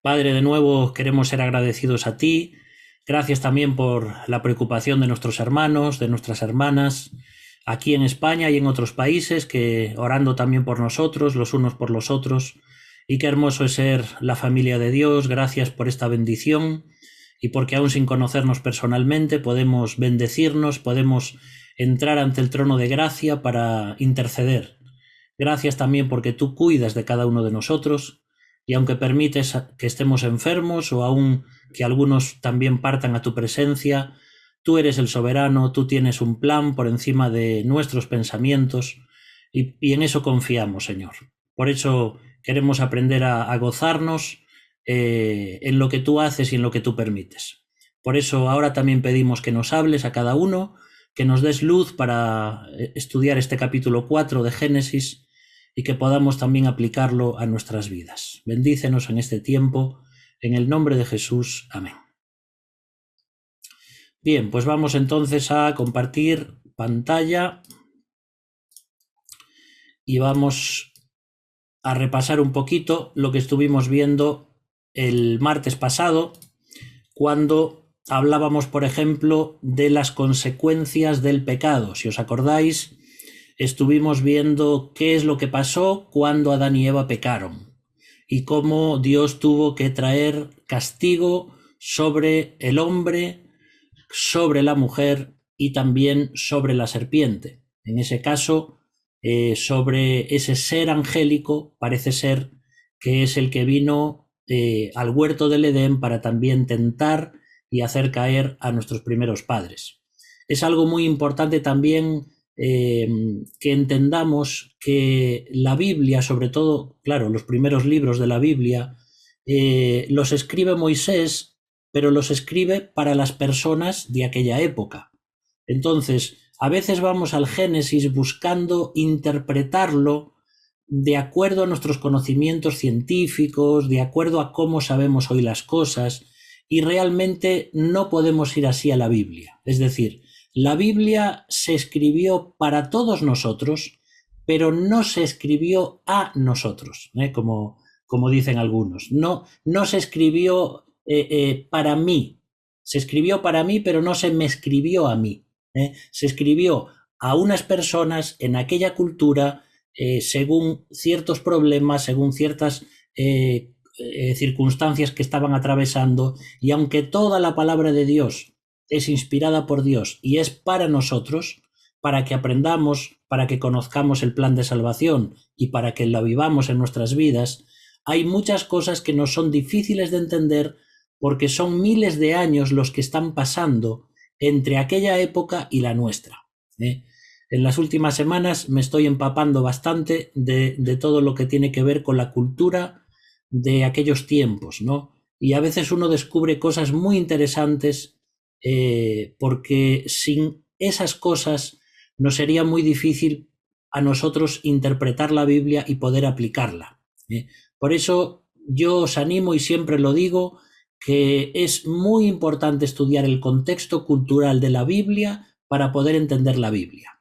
Padre, de nuevo queremos ser agradecidos a ti. Gracias también por la preocupación de nuestros hermanos, de nuestras hermanas, aquí en España y en otros países, que orando también por nosotros, los unos por los otros. Y qué hermoso es ser la familia de Dios. Gracias por esta bendición y porque aún sin conocernos personalmente podemos bendecirnos, podemos entrar ante el trono de gracia para interceder. Gracias también porque tú cuidas de cada uno de nosotros y aunque permites que estemos enfermos o aún que algunos también partan a tu presencia, tú eres el soberano, tú tienes un plan por encima de nuestros pensamientos y en eso confiamos, Señor. Por eso queremos aprender a gozarnos en lo que tú haces y en lo que tú permites. Por eso ahora también pedimos que nos hables a cada uno, que nos des luz para estudiar este capítulo 4 de Génesis y que podamos también aplicarlo a nuestras vidas. Bendícenos en este tiempo, en el nombre de Jesús. Amén. Bien, pues vamos entonces a compartir pantalla y vamos a repasar un poquito lo que estuvimos viendo el martes pasado, cuando hablábamos, por ejemplo, de las consecuencias del pecado. Si os acordáis, estuvimos viendo qué es lo que pasó cuando Adán y Eva pecaron y cómo Dios tuvo que traer castigo sobre el hombre, sobre la mujer y también sobre la serpiente. En ese caso, sobre ese ser angélico, parece ser que es el que vino al huerto del Edén para también tentar y hacer caer a nuestros primeros padres. Es algo muy importante también que entendamos que la Biblia, sobre todo, claro, los primeros libros de la Biblia, los escribe Moisés, pero los escribe para las personas de aquella época. Entonces, a veces vamos al Génesis buscando interpretarlo de acuerdo a nuestros conocimientos científicos, de acuerdo a cómo sabemos hoy las cosas, y realmente no podemos ir así a la Biblia. Es decir, la Biblia se escribió para todos nosotros, pero no se escribió a nosotros, como dicen algunos. No se escribió para mí. Se escribió para mí, pero no se me escribió a mí. Se escribió a unas personas en aquella cultura según ciertos problemas, según ciertas circunstancias que estaban atravesando, y aunque toda la palabra de Dios es inspirada por Dios y es para nosotros, para que aprendamos, para que conozcamos el plan de salvación y para que la vivamos en nuestras vidas, hay muchas cosas que nos son difíciles de entender porque son miles de años los que están pasando entre aquella época y la nuestra. En las últimas semanas me estoy empapando bastante de todo lo que tiene que ver con la cultura de aquellos tiempos, ¿no? Y a veces uno descubre cosas muy interesantes porque sin esas cosas nos sería muy difícil a nosotros interpretar la Biblia y poder aplicarla. Por eso yo os animo, y siempre lo digo, que es muy importante estudiar el contexto cultural de la Biblia para poder entender la Biblia.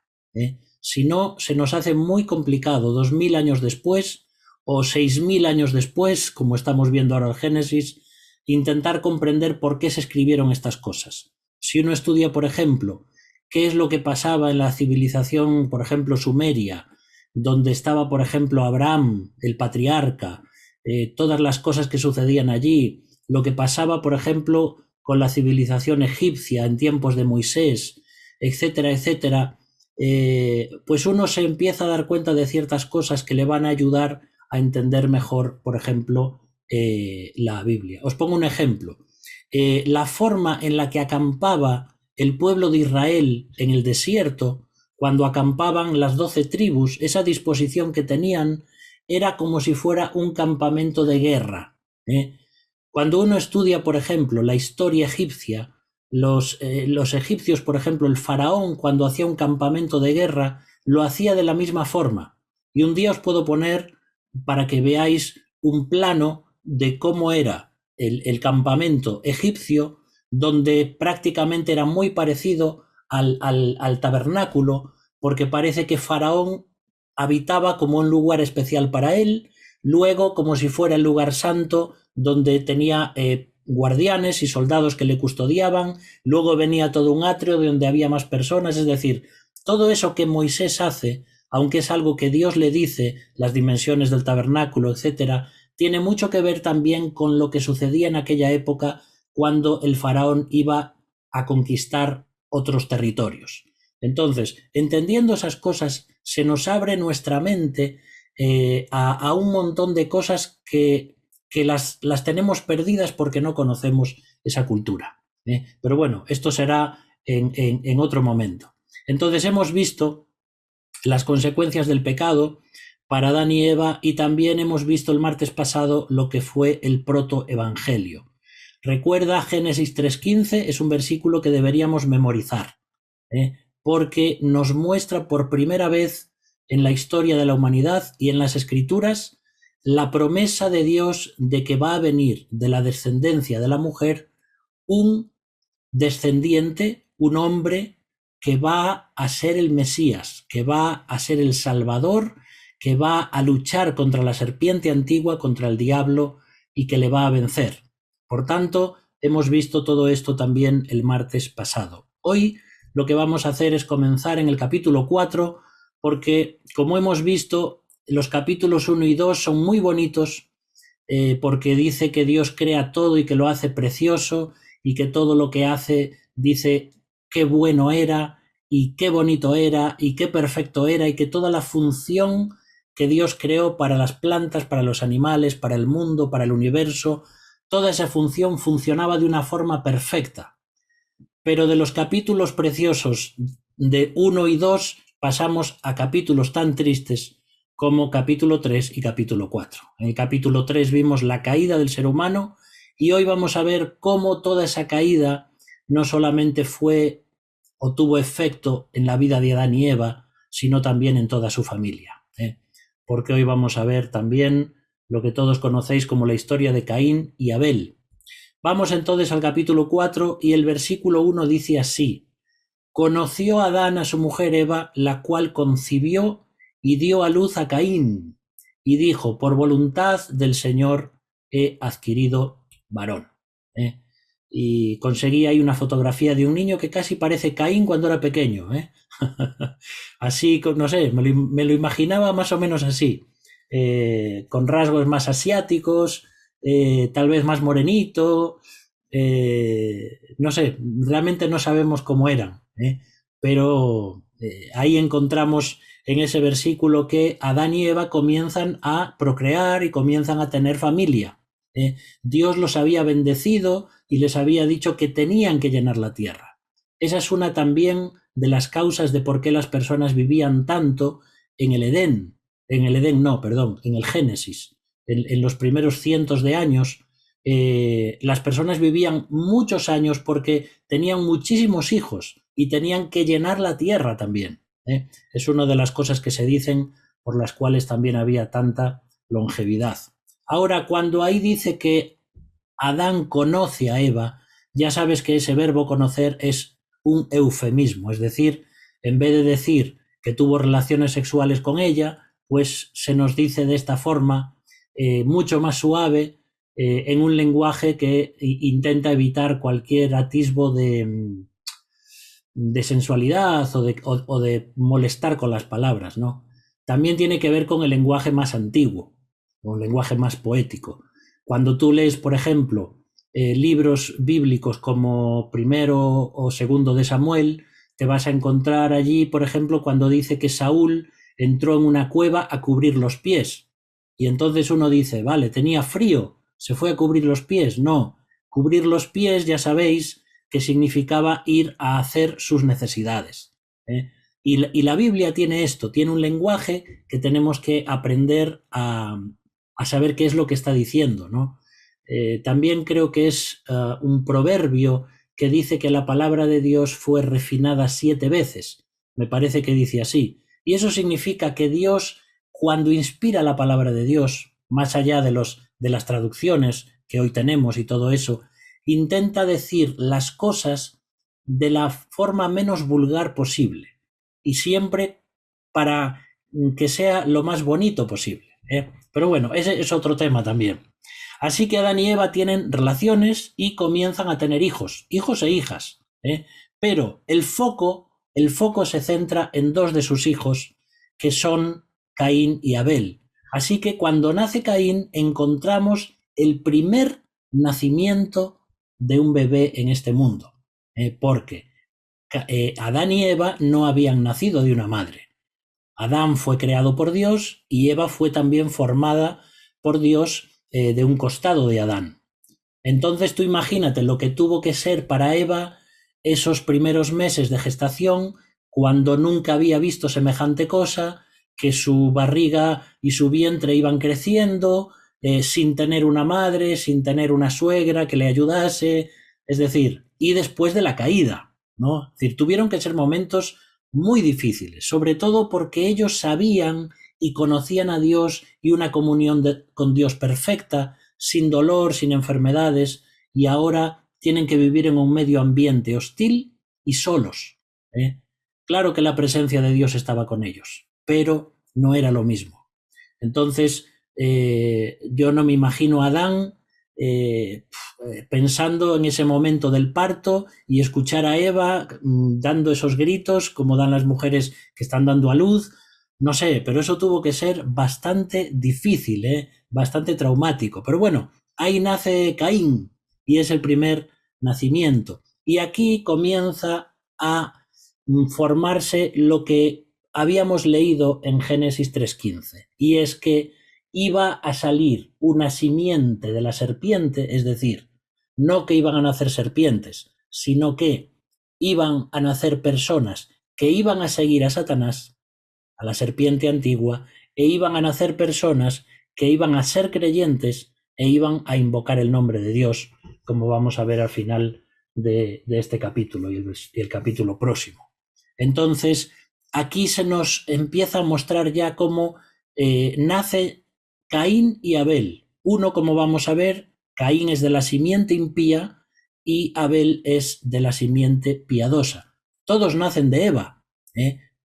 Si no, se nos hace muy complicado 2000 años después o 6000 años después, como estamos viendo ahora el Génesis, intentar comprender por qué se escribieron estas cosas. Si uno estudia, por ejemplo, qué es lo que pasaba en la civilización, por ejemplo, sumeria, donde estaba, por ejemplo, Abraham, el patriarca, todas las cosas que sucedían allí, lo que pasaba, por ejemplo, con la civilización egipcia en tiempos de Moisés, etcétera, etcétera, pues uno se empieza a dar cuenta de ciertas cosas que le van a ayudar a entender mejor, por ejemplo, la Biblia. Os pongo un ejemplo. La forma en la que acampaba el pueblo de Israel en el desierto, cuando acampaban las 12 tribus, esa disposición que tenían era como si fuera un campamento de guerra. Cuando uno estudia, por ejemplo, la historia egipcia, los egipcios, por ejemplo, el faraón, cuando hacía un campamento de guerra, lo hacía de la misma forma. Y un día os puedo poner para que veáis un plano de cómo era el campamento egipcio, donde prácticamente era muy parecido al tabernáculo, porque parece que Faraón habitaba como un lugar especial para él, luego, como si fuera el lugar santo, donde tenía guardianes y soldados que le custodiaban, luego venía todo un atrio donde había más personas, es decir, todo eso que Moisés hace, aunque es algo que Dios le dice, las dimensiones del tabernáculo, etcétera, tiene mucho que ver también con lo que sucedía en aquella época cuando el faraón iba a conquistar otros territorios. Entonces, entendiendo esas cosas, se nos abre nuestra mente a un montón de cosas que las tenemos perdidas porque no conocemos esa cultura. Pero bueno, esto será en otro momento. Entonces hemos visto las consecuencias del pecado para Adán y Eva, y también hemos visto el martes pasado lo que fue el protoevangelio. Recuerda, Génesis 3:15 es un versículo que deberíamos memorizar, porque nos muestra por primera vez en la historia de la humanidad y en las Escrituras la promesa de Dios de que va a venir de la descendencia de la mujer un descendiente, un hombre que va a ser el Mesías, que va a ser el Salvador, que va a luchar contra la serpiente antigua, contra el diablo, y que le va a vencer. Por tanto, hemos visto todo esto también el martes pasado. Hoy lo que vamos a hacer es comenzar en el capítulo 4, porque, como hemos visto, los capítulos 1 y 2 son muy bonitos, porque dice que Dios crea todo y que lo hace precioso, y que todo lo que hace dice qué bueno era y qué bonito era y qué perfecto era, y que toda la función que Dios creó para las plantas, para los animales, para el mundo, para el universo, toda esa función funcionaba de una forma perfecta. Pero de los capítulos preciosos de 1 y 2 pasamos a capítulos tan tristes como capítulo 3 y capítulo 4. En el capítulo 3 vimos la caída del ser humano, y hoy vamos a ver cómo toda esa caída no solamente fue o tuvo efecto en la vida de Adán y Eva, sino también en toda su familia. Porque hoy vamos a ver también lo que todos conocéis como la historia de Caín y Abel. Vamos entonces al capítulo 4, y el versículo 1 dice así: conoció Adán a su mujer Eva, la cual concibió y dio a luz a Caín, y dijo, por voluntad del Señor he adquirido varón. Y conseguí ahí una fotografía de un niño que casi parece Caín cuando era pequeño. Así, no sé, me lo imaginaba más o menos así, con rasgos más asiáticos, tal vez más morenito, no sé, realmente no sabemos cómo eran, pero ahí encontramos en ese versículo que Adán y Eva comienzan a procrear y comienzan a tener familia. Dios los había bendecido y les había dicho que tenían que llenar la tierra. Esa es una también de las causas de por qué las personas vivían tanto en el Edén. En el Génesis. En los primeros cientos de años, las personas vivían muchos años porque tenían muchísimos hijos y tenían que llenar la tierra también. Es una de las cosas que se dicen por las cuales también había tanta longevidad. Ahora, cuando ahí dice que Adán conoce a Eva, ya sabes que ese verbo conocer es un eufemismo, es decir, en vez de decir que tuvo relaciones sexuales con ella, pues se nos dice de esta forma, mucho más suave, en un lenguaje que intenta evitar cualquier atisbo de sensualidad o de molestar con las palabras, ¿no? También tiene que ver con el lenguaje más antiguo, o el lenguaje más poético. Cuando tú lees, por ejemplo, libros bíblicos como Primero o Segundo de Samuel, te vas a encontrar allí, por ejemplo, cuando dice que Saúl entró en una cueva a cubrir los pies. Y entonces uno dice, vale, tenía frío, se fue a cubrir los pies. No, cubrir los pies, ya sabéis, que significaba ir a hacer sus necesidades. Y la Biblia tiene esto, tiene un lenguaje que tenemos que aprender a saber qué es lo que está diciendo, ¿no? También creo que es un proverbio que dice que la palabra de Dios fue refinada 7 veces. Me parece que dice así. Y eso significa que Dios, cuando inspira la palabra de Dios, más allá de las traducciones que hoy tenemos y todo eso, intenta decir las cosas de la forma menos vulgar posible, y siempre para que sea lo más bonito posible. Pero bueno, ese es otro tema también. Así que Adán y Eva tienen relaciones y comienzan a tener hijos e hijas. Pero el foco se centra en dos de sus hijos, que son Caín y Abel. Así que cuando nace Caín encontramos el primer nacimiento de un bebé en este mundo, porque Adán y Eva no habían nacido de una madre. Adán fue creado por Dios y Eva fue también formada por Dios de un costado de Adán. Entonces tú imagínate lo que tuvo que ser para Eva esos primeros meses de gestación, cuando nunca había visto semejante cosa, que su barriga y su vientre iban creciendo, sin tener una madre, sin tener una suegra que le ayudase, es decir, y después de la caída, ¿no? Es decir, tuvieron que ser momentos muy difíciles, sobre todo porque ellos sabían y conocían a Dios y una comunión con Dios perfecta, sin dolor, sin enfermedades, y ahora tienen que vivir en un medio ambiente hostil y solos. Claro que la presencia de Dios estaba con ellos, pero no era lo mismo. Entonces, yo no me imagino a Adán pensando en ese momento del parto y escuchar a Eva dando esos gritos como dan las mujeres que están dando a luz. No sé, pero eso tuvo que ser bastante difícil, bastante traumático. Pero bueno, ahí nace Caín y es el primer nacimiento. Y aquí comienza a formarse lo que habíamos leído en Génesis 3:15, y es que iba a salir una simiente de la serpiente, es decir, no que iban a nacer serpientes, sino que iban a nacer personas que iban a seguir a Satanás, a la serpiente antigua, e iban a nacer personas que iban a ser creyentes e iban a invocar el nombre de Dios, como vamos a ver al final de este capítulo y el capítulo próximo. Entonces, aquí se nos empieza a mostrar ya cómo nace Caín y Abel. Uno, como vamos a ver, Caín es de la simiente impía y Abel es de la simiente piadosa. Todos nacen de Eva,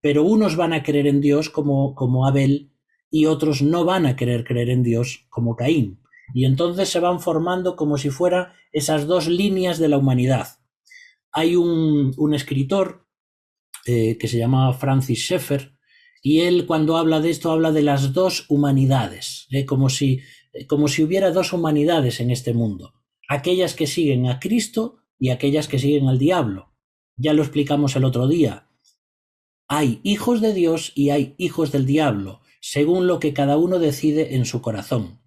pero unos van a creer en Dios como Abel y otros no van a querer creer en Dios como Caín. Y entonces se van formando como si fueran esas dos líneas de la humanidad. Hay un escritor que se llama Francis Schaeffer, y él, cuando habla de esto, habla de las dos humanidades, como si hubiera dos humanidades en este mundo, aquellas que siguen a Cristo y aquellas que siguen al diablo. Ya lo explicamos el otro día. Hay hijos de Dios y hay hijos del diablo, según lo que cada uno decide en su corazón.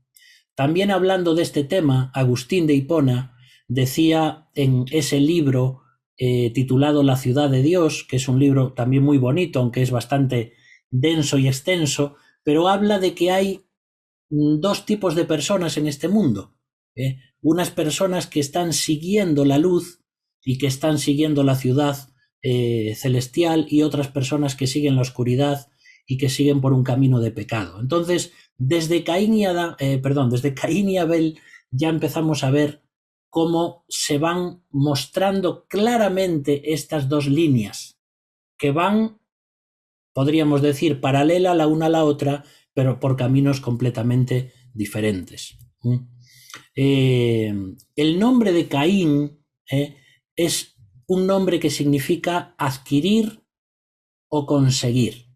También, hablando de este tema, Agustín de Hipona decía en ese libro titulado La ciudad de Dios, que es un libro también muy bonito, aunque es bastante denso y extenso, pero habla de que hay dos tipos de personas en este mundo. Unas personas que están siguiendo la luz y que están siguiendo la ciudad celestial, y otras personas que siguen la oscuridad y que siguen por un camino de pecado. Entonces, desde Caín y Abel ya empezamos a ver cómo se van mostrando claramente estas dos líneas que van, podríamos decir, paralela la una a la otra, pero por caminos completamente diferentes. El nombre de Caín es un nombre que significa adquirir o conseguir.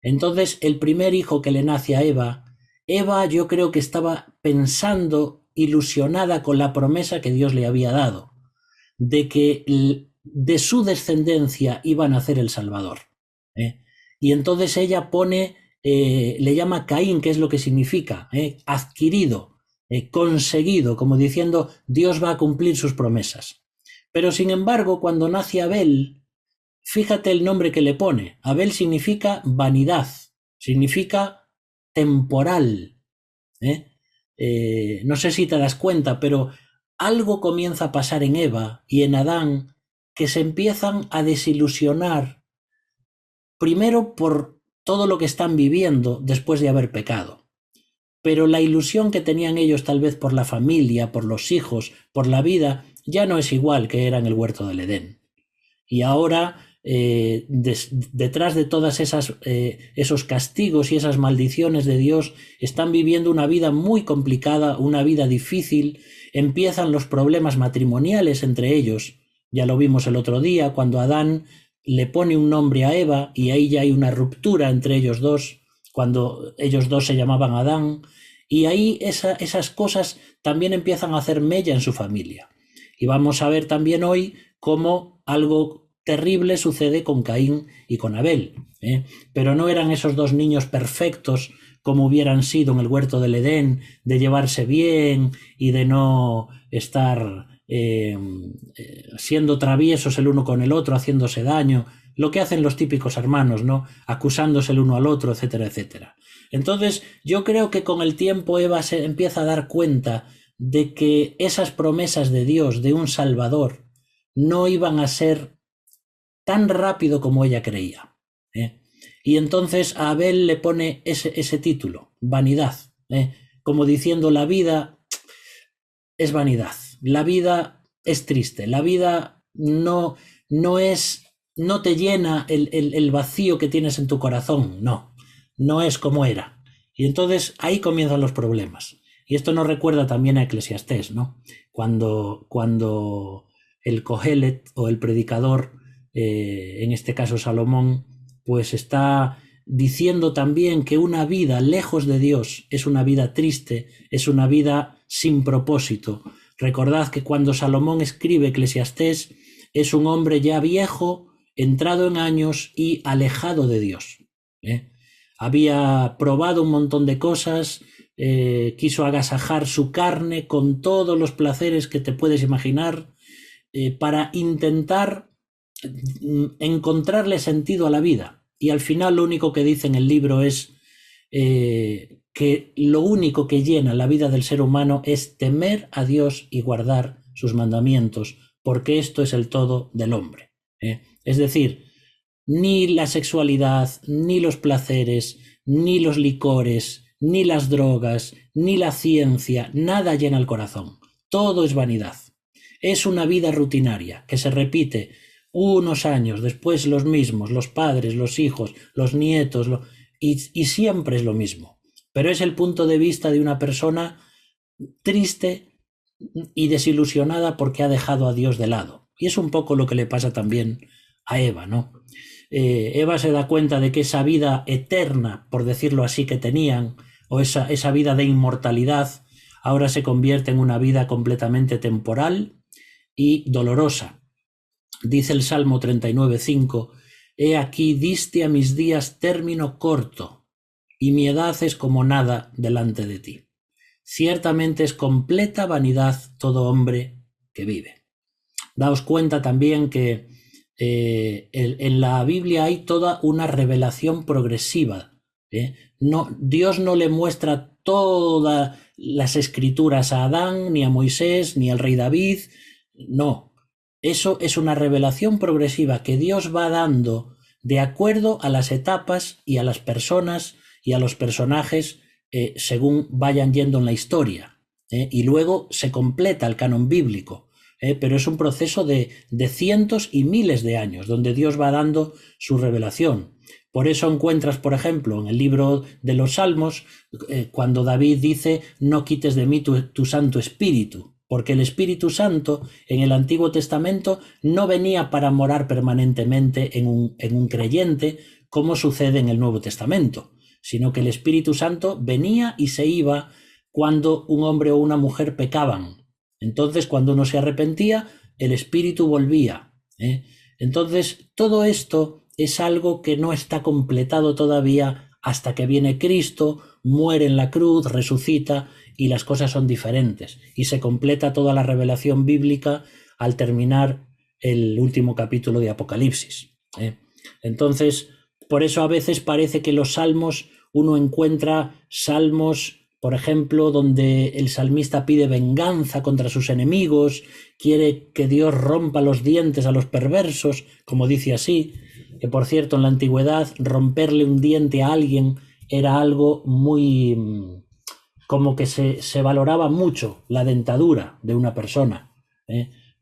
Entonces, el primer hijo que le nace a Eva yo creo que estaba pensando, ilusionada con la promesa que Dios le había dado, de que de su descendencia iba a nacer el Salvador. Y entonces ella le llama Caín, que es lo que significa, adquirido, conseguido, como diciendo, Dios va a cumplir sus promesas. Pero sin embargo, cuando nace Abel, fíjate el nombre que le pone. Abel significa vanidad, significa temporal. No sé si te das cuenta, pero algo comienza a pasar en Eva y en Adán, que se empiezan a desilusionar, primero por todo lo que están viviendo después de haber pecado. Pero la ilusión que tenían ellos, tal vez por la familia, por los hijos, por la vida, ya no es igual que era en el huerto del Edén. Y ahora detrás de todas esos castigos y esas maldiciones de Dios, están viviendo una vida muy complicada, una vida difícil. Empiezan los problemas matrimoniales entre ellos. Ya lo vimos el otro día, cuando Adán le pone un nombre a Eva y ahí ya hay una ruptura entre ellos dos, cuando ellos dos se llamaban Adán, y ahí esas cosas también empiezan a hacer mella en su familia. Y vamos a ver también hoy cómo algo terrible sucede con Caín y con Abel, pero no eran esos dos niños perfectos como hubieran sido en el huerto del Edén, de llevarse bien y de no estar siendo traviesos el uno con el otro, haciéndose daño, lo que hacen los típicos hermanos, ¿no? Acusándose el uno al otro, etcétera, etcétera. Entonces, yo creo que con el tiempo Eva se empieza a dar cuenta de que esas promesas de Dios, de un Salvador, no iban a ser tan rápido como ella creía. Y entonces a Abel le pone ese título, vanidad, como diciendo, la vida es vanidad, la vida es triste, la vida no te llena el vacío que tienes en tu corazón, no es como era. Y entonces ahí comienzan los problemas. Y esto nos recuerda también a Eclesiastés, ¿no? Cuando el Cohelet o el predicador, en este caso Salomón, pues está diciendo también que una vida lejos de Dios es una vida triste, es una vida sin propósito. Recordad que cuando Salomón escribe Eclesiastés es un hombre ya viejo, entrado en años y alejado de Dios. Había probado un montón de cosas, quiso agasajar su carne con todos los placeres que te puedes imaginar, para intentar encontrarle sentido a la vida. Y al final lo único que dice en el libro es que lo único que llena la vida del ser humano es temer a Dios y guardar sus mandamientos, porque esto es el todo del hombre. Es decir, ni la sexualidad, ni los placeres, ni los licores, ni las drogas, ni la ciencia, nada llena el corazón. Todo es vanidad. Es una vida rutinaria que se repite unos años, después los mismos, los padres, los hijos, los nietos, y siempre es lo mismo. Pero es el punto de vista de una persona triste y desilusionada porque ha dejado a Dios de lado. Y es un poco lo que le pasa también a Eva, ¿no? Eva se da cuenta de que esa vida eterna, por decirlo así, que tenían, o esa vida de inmortalidad, ahora se convierte en una vida completamente temporal y dolorosa. Dice el Salmo 39:5, he aquí diste a mis días término corto, y mi edad es como nada delante de ti. Ciertamente es completa vanidad todo hombre que vive. Daos cuenta también que en la Biblia hay toda una revelación progresiva. Dios no le muestra todas las escrituras a Adán, ni a Moisés, ni al rey David. No, eso es una revelación progresiva que Dios va dando de acuerdo a las etapas y a las personas y a los personajes según vayan yendo en la historia. Y luego se completa el canon bíblico. Pero es un proceso de cientos y miles de años donde Dios va dando su revelación. Por eso encuentras, por ejemplo, en el libro de los Salmos, cuando David dice, no quites de mí tu Santo Espíritu, porque el Espíritu Santo en el Antiguo Testamento no venía para morar permanentemente en un creyente, como sucede en el Nuevo Testamento, sino que el Espíritu Santo venía y se iba cuando un hombre o una mujer pecaban. Entonces, cuando uno se arrepentía, el Espíritu volvía. Entonces, todo esto es algo que no está completado todavía hasta que viene Cristo, muere en la cruz, resucita y las cosas son diferentes. Y se completa toda la revelación bíblica al terminar el último capítulo de Apocalipsis. Entonces, por eso a veces parece que los salmos, uno encuentra salmos, por ejemplo, donde el salmista pide venganza contra sus enemigos, quiere que Dios rompa los dientes a los perversos, como dice así, que por cierto en la antigüedad romperle un diente a alguien era algo muy, como que se valoraba mucho la dentadura de una persona.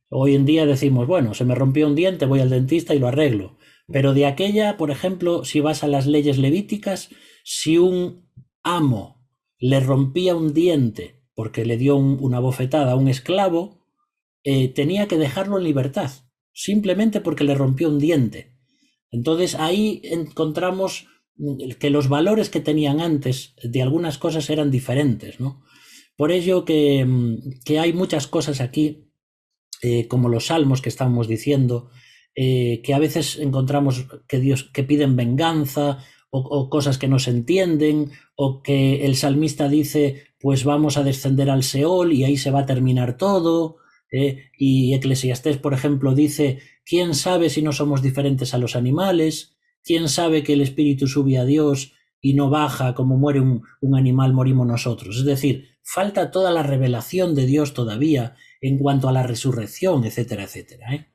Hoy en día decimos, bueno, se me rompió un diente, voy al dentista y lo arreglo. Pero de aquella, por ejemplo, si vas a las leyes levíticas, si un amo le rompía un diente porque le dio una bofetada a un esclavo, tenía que dejarlo en libertad, simplemente porque le rompió un diente. Entonces ahí encontramos que los valores que tenían antes de algunas cosas eran diferentes, ¿no? Por ello que hay muchas cosas aquí, como los salmos que estábamos diciendo, que a veces encontramos que piden venganza o cosas que no se entienden, o que el salmista dice, pues vamos a descender al Seol y ahí se va a terminar todo, y Eclesiastés, por ejemplo, dice, ¿quién sabe si no somos diferentes a los animales? ¿Quién sabe que el espíritu sube a Dios y no baja, como muere un animal, morimos nosotros? Es decir, falta toda la revelación de Dios todavía en cuanto a la resurrección, etcétera, etcétera.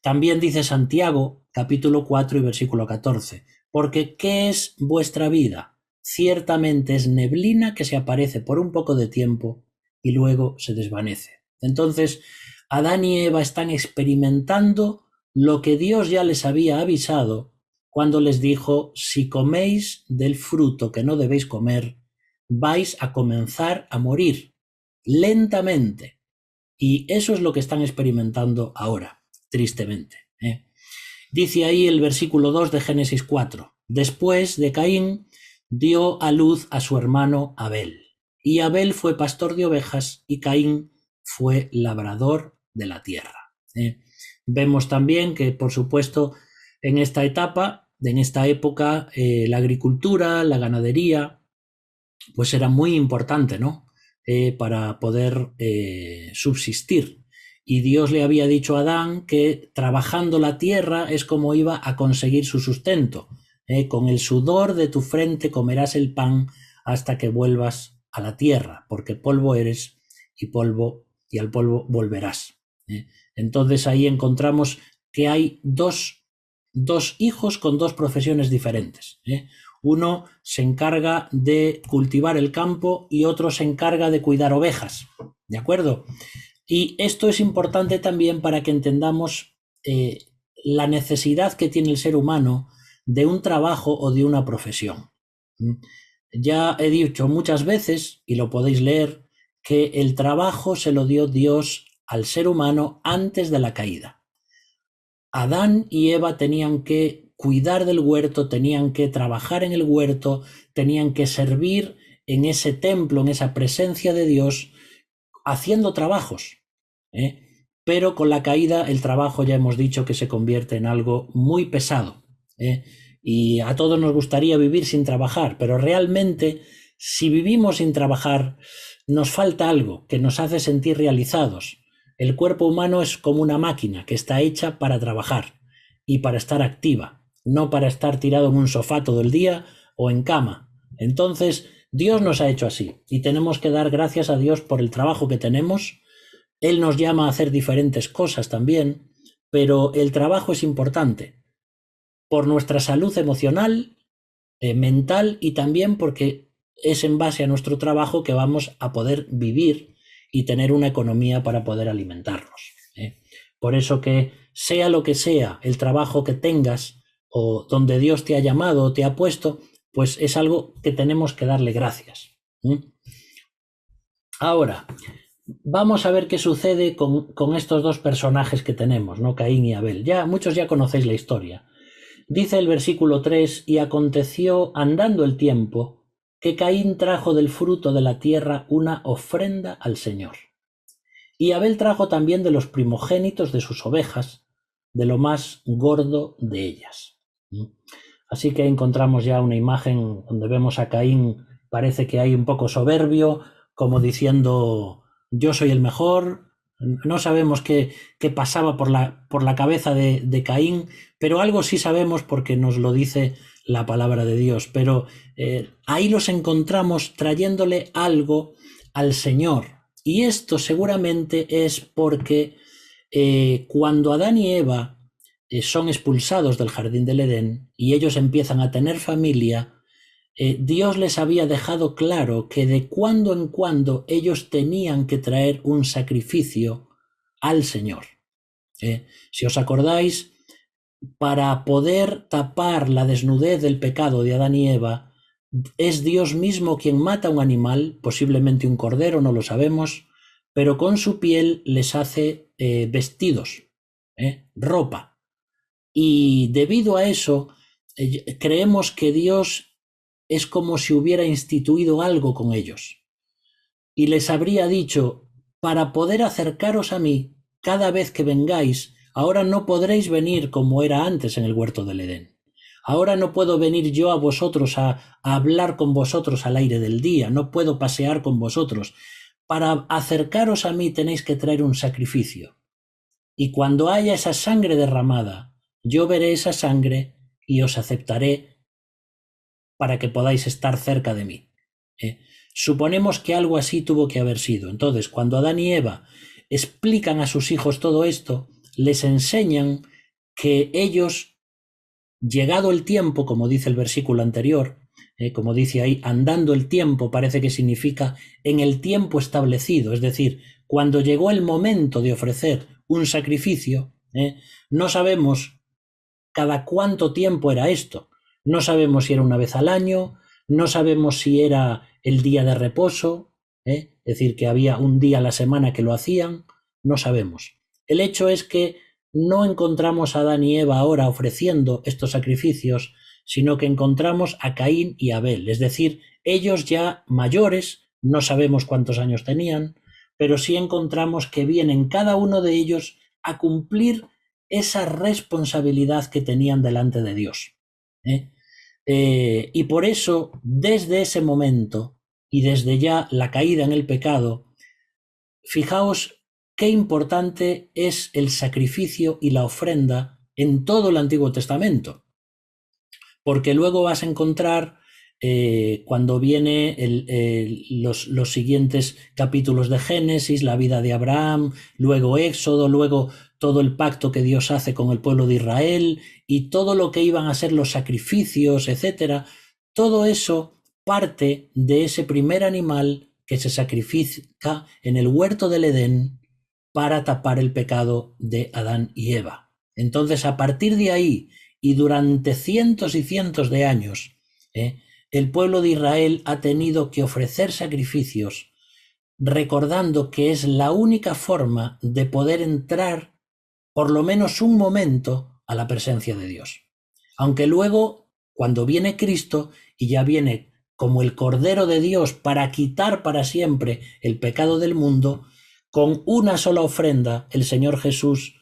También dice Santiago, capítulo 4 y versículo 14, porque ¿qué es vuestra vida? Ciertamente es neblina que se aparece por un poco de tiempo y luego se desvanece. Entonces, Adán y Eva están experimentando lo que Dios ya les había avisado cuando les dijo, si coméis del fruto que no debéis comer, vais a comenzar a morir lentamente. Y eso es lo que están experimentando ahora, tristemente. Dice ahí el versículo 2 de Génesis 4. Después de Caín, dio a luz a su hermano Abel. Y Abel fue pastor de ovejas y Caín fue labrador de la tierra. Vemos también que, por supuesto, en esta etapa, en esta época, la agricultura, la ganadería, pues era muy importante, ¿no? Para poder subsistir. Y Dios le había dicho a Adán que trabajando la tierra es como iba a conseguir su sustento. Con el sudor de tu frente comerás el pan hasta que vuelvas a la tierra, porque polvo eres y al polvo volverás. Entonces ahí encontramos que hay dos hijos con dos profesiones diferentes. Uno se encarga de cultivar el campo y otro se encarga de cuidar ovejas. ¿De acuerdo? Y esto es importante también para que entendamos la necesidad que tiene el ser humano de un trabajo o de una profesión. Ya he dicho muchas veces, y lo podéis leer, que el trabajo se lo dio Dios al ser humano antes de la caída. Adán y Eva tenían que cuidar del huerto, tenían que trabajar en el huerto, tenían que servir en ese templo, en esa presencia de Dios, haciendo trabajos. Pero con la caída el trabajo ya hemos dicho que se convierte en algo muy pesado. Y a todos nos gustaría vivir sin trabajar, pero realmente si vivimos sin trabajar nos falta algo que nos hace sentir realizados. El cuerpo humano es como una máquina que está hecha para trabajar y para estar activa, no para estar tirado en un sofá todo el día o en cama. Entonces, Dios nos ha hecho así y tenemos que dar gracias a Dios por el trabajo que tenemos. Él nos llama a hacer diferentes cosas también, pero el trabajo es importante por nuestra salud emocional, mental y también porque es en base a nuestro trabajo que vamos a poder vivir y tener una economía para poder alimentarnos. Por eso que sea lo que sea el trabajo que tengas o donde Dios te ha llamado o te ha puesto, pues es algo que tenemos que darle gracias. Ahora, vamos a ver qué sucede con estos dos personajes que tenemos, ¿no? Caín y Abel. Muchos ya conocéis la historia. Dice el versículo 3, y aconteció andando el tiempo que Caín trajo del fruto de la tierra una ofrenda al Señor. Y Abel trajo también de los primogénitos de sus ovejas, de lo más gordo de ellas. Así que encontramos ya una imagen donde vemos a Caín, parece que hay un poco soberbio, como diciendo, yo soy el mejor. No sabemos qué pasaba por la cabeza de Caín, pero algo sí sabemos porque nos lo dice la palabra de Dios. Pero ahí los encontramos trayéndole algo al Señor. Y esto seguramente es porque cuando Adán y Eva son expulsados del jardín del Edén y ellos empiezan a tener familia, Dios les había dejado claro que de cuando en cuando ellos tenían que traer un sacrificio al Señor. Si os acordáis, para poder tapar la desnudez del pecado de Adán y Eva, es Dios mismo quien mata un animal, posiblemente un cordero, no lo sabemos, pero con su piel les hace vestidos, ropa. Y debido a eso, creemos que Dios es como si hubiera instituido algo con ellos. Y les habría dicho, para poder acercaros a mí, cada vez que vengáis, ahora no podréis venir como era antes en el huerto del Edén. Ahora no puedo venir yo a vosotros a hablar con vosotros al aire del día, no puedo pasear con vosotros. Para acercaros a mí tenéis que traer un sacrificio. Y cuando haya esa sangre derramada, yo veré esa sangre y os aceptaré para que podáis estar cerca de mí. Suponemos que algo así tuvo que haber sido. Entonces, cuando Adán y Eva explican a sus hijos todo esto, les enseñan que ellos, llegado el tiempo, como dice el versículo anterior, como dice ahí, andando el tiempo, parece que significa en el tiempo establecido, es decir, cuando llegó el momento de ofrecer un sacrificio, no sabemos cada cuánto tiempo era esto, no sabemos si era una vez al año, no sabemos si era el día de reposo, es decir, que había un día a la semana que lo hacían, no sabemos. El hecho es que no encontramos a Adán y Eva ahora ofreciendo estos sacrificios, sino que encontramos a Caín y Abel, es decir, ellos ya mayores, no sabemos cuántos años tenían, pero sí encontramos que vienen cada uno de ellos a cumplir esa responsabilidad que tenían delante de Dios. Y por eso, desde ese momento y desde ya la caída en el pecado, fijaos qué importante es el sacrificio y la ofrenda en todo el Antiguo Testamento. Porque luego vas a encontrar, cuando viene los siguientes capítulos de Génesis, la vida de Abraham, luego Éxodo, luego todo el pacto que Dios hace con el pueblo de Israel y todo lo que iban a ser los sacrificios, etcétera, todo eso parte de ese primer animal que se sacrifica en el huerto del Edén para tapar el pecado de Adán y Eva. Entonces, a partir de ahí y durante cientos y cientos de años, el pueblo de Israel ha tenido que ofrecer sacrificios, recordando que es la única forma de poder entrar por lo menos un momento a la presencia de Dios. Aunque luego, cuando viene Cristo y ya viene como el Cordero de Dios para quitar para siempre el pecado del mundo, con una sola ofrenda el Señor Jesús,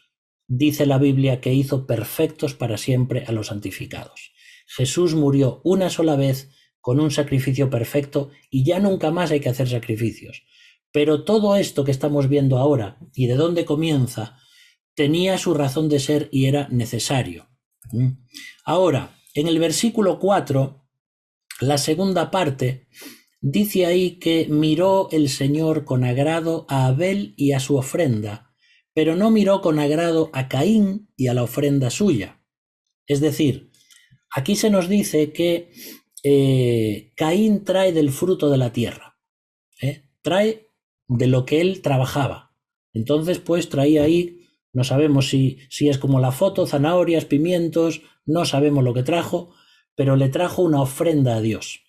dice la Biblia, que hizo perfectos para siempre a los santificados. Jesús murió una sola vez con un sacrificio perfecto y ya nunca más hay que hacer sacrificios. Pero todo esto que estamos viendo ahora y de dónde comienza, tenía su razón de ser y era necesario. Ahora, en el versículo 4, la segunda parte, dice ahí que miró el Señor con agrado a Abel y a su ofrenda, pero no miró con agrado a Caín y a la ofrenda suya. Es decir, aquí se nos dice que Caín trae del fruto de la tierra, trae de lo que él trabajaba. Entonces, pues traía ahí, no sabemos si es como la foto, zanahorias, pimientos, no sabemos lo que trajo, pero le trajo una ofrenda a Dios.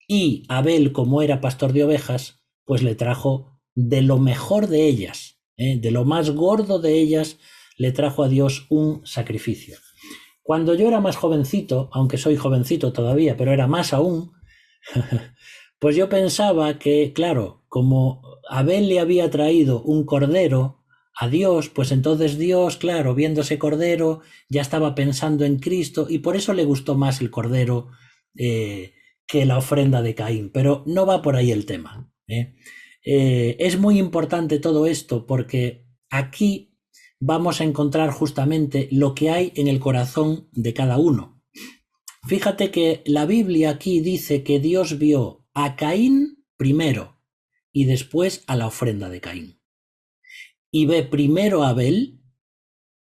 Y Abel, como era pastor de ovejas, pues le trajo de lo mejor de ellas, de lo más gordo de ellas, le trajo a Dios un sacrificio. Cuando yo era más jovencito, aunque soy jovencito todavía, pero era más aún, pues yo pensaba que, claro, como Abel le había traído un cordero a Dios, pues entonces Dios, claro, viendo ese cordero, ya estaba pensando en Cristo y por eso le gustó más el cordero que la ofrenda de Caín. Pero no va por ahí el tema. Es muy importante todo esto porque aquí vamos a encontrar justamente lo que hay en el corazón de cada uno. Fíjate que la Biblia aquí dice que Dios vio a Caín primero y después a la ofrenda de Caín. Y ve primero a Abel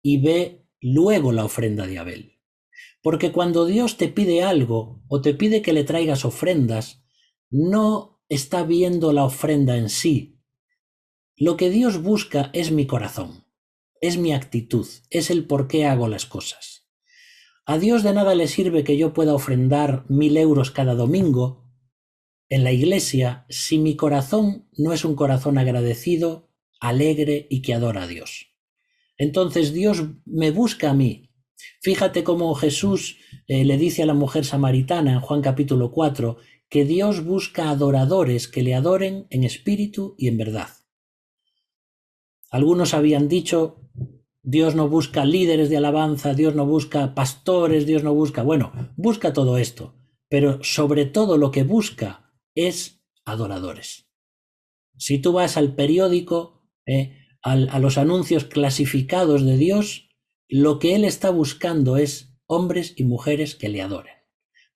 y ve luego la ofrenda de Abel. Porque cuando Dios te pide algo o te pide que le traigas ofrendas, no está viendo la ofrenda en sí. Lo que Dios busca es mi corazón, es mi actitud, es el por qué hago las cosas. A Dios de nada le sirve que yo pueda ofrendar 1000 euros cada domingo en la iglesia si mi corazón no es un corazón agradecido, alegre y que adora a Dios. Entonces Dios me busca a mí. Fíjate cómo Jesús le dice a la mujer samaritana en Juan capítulo 4 que Dios busca adoradores que le adoren en espíritu y en verdad. Algunos habían dicho, Dios no busca líderes de alabanza, Dios no busca pastores, Dios no busca... Bueno, busca todo esto, pero sobre todo lo que busca es adoradores. Si tú vas al periódico, a los anuncios clasificados de Dios, lo que Él está buscando es hombres y mujeres que le adoren.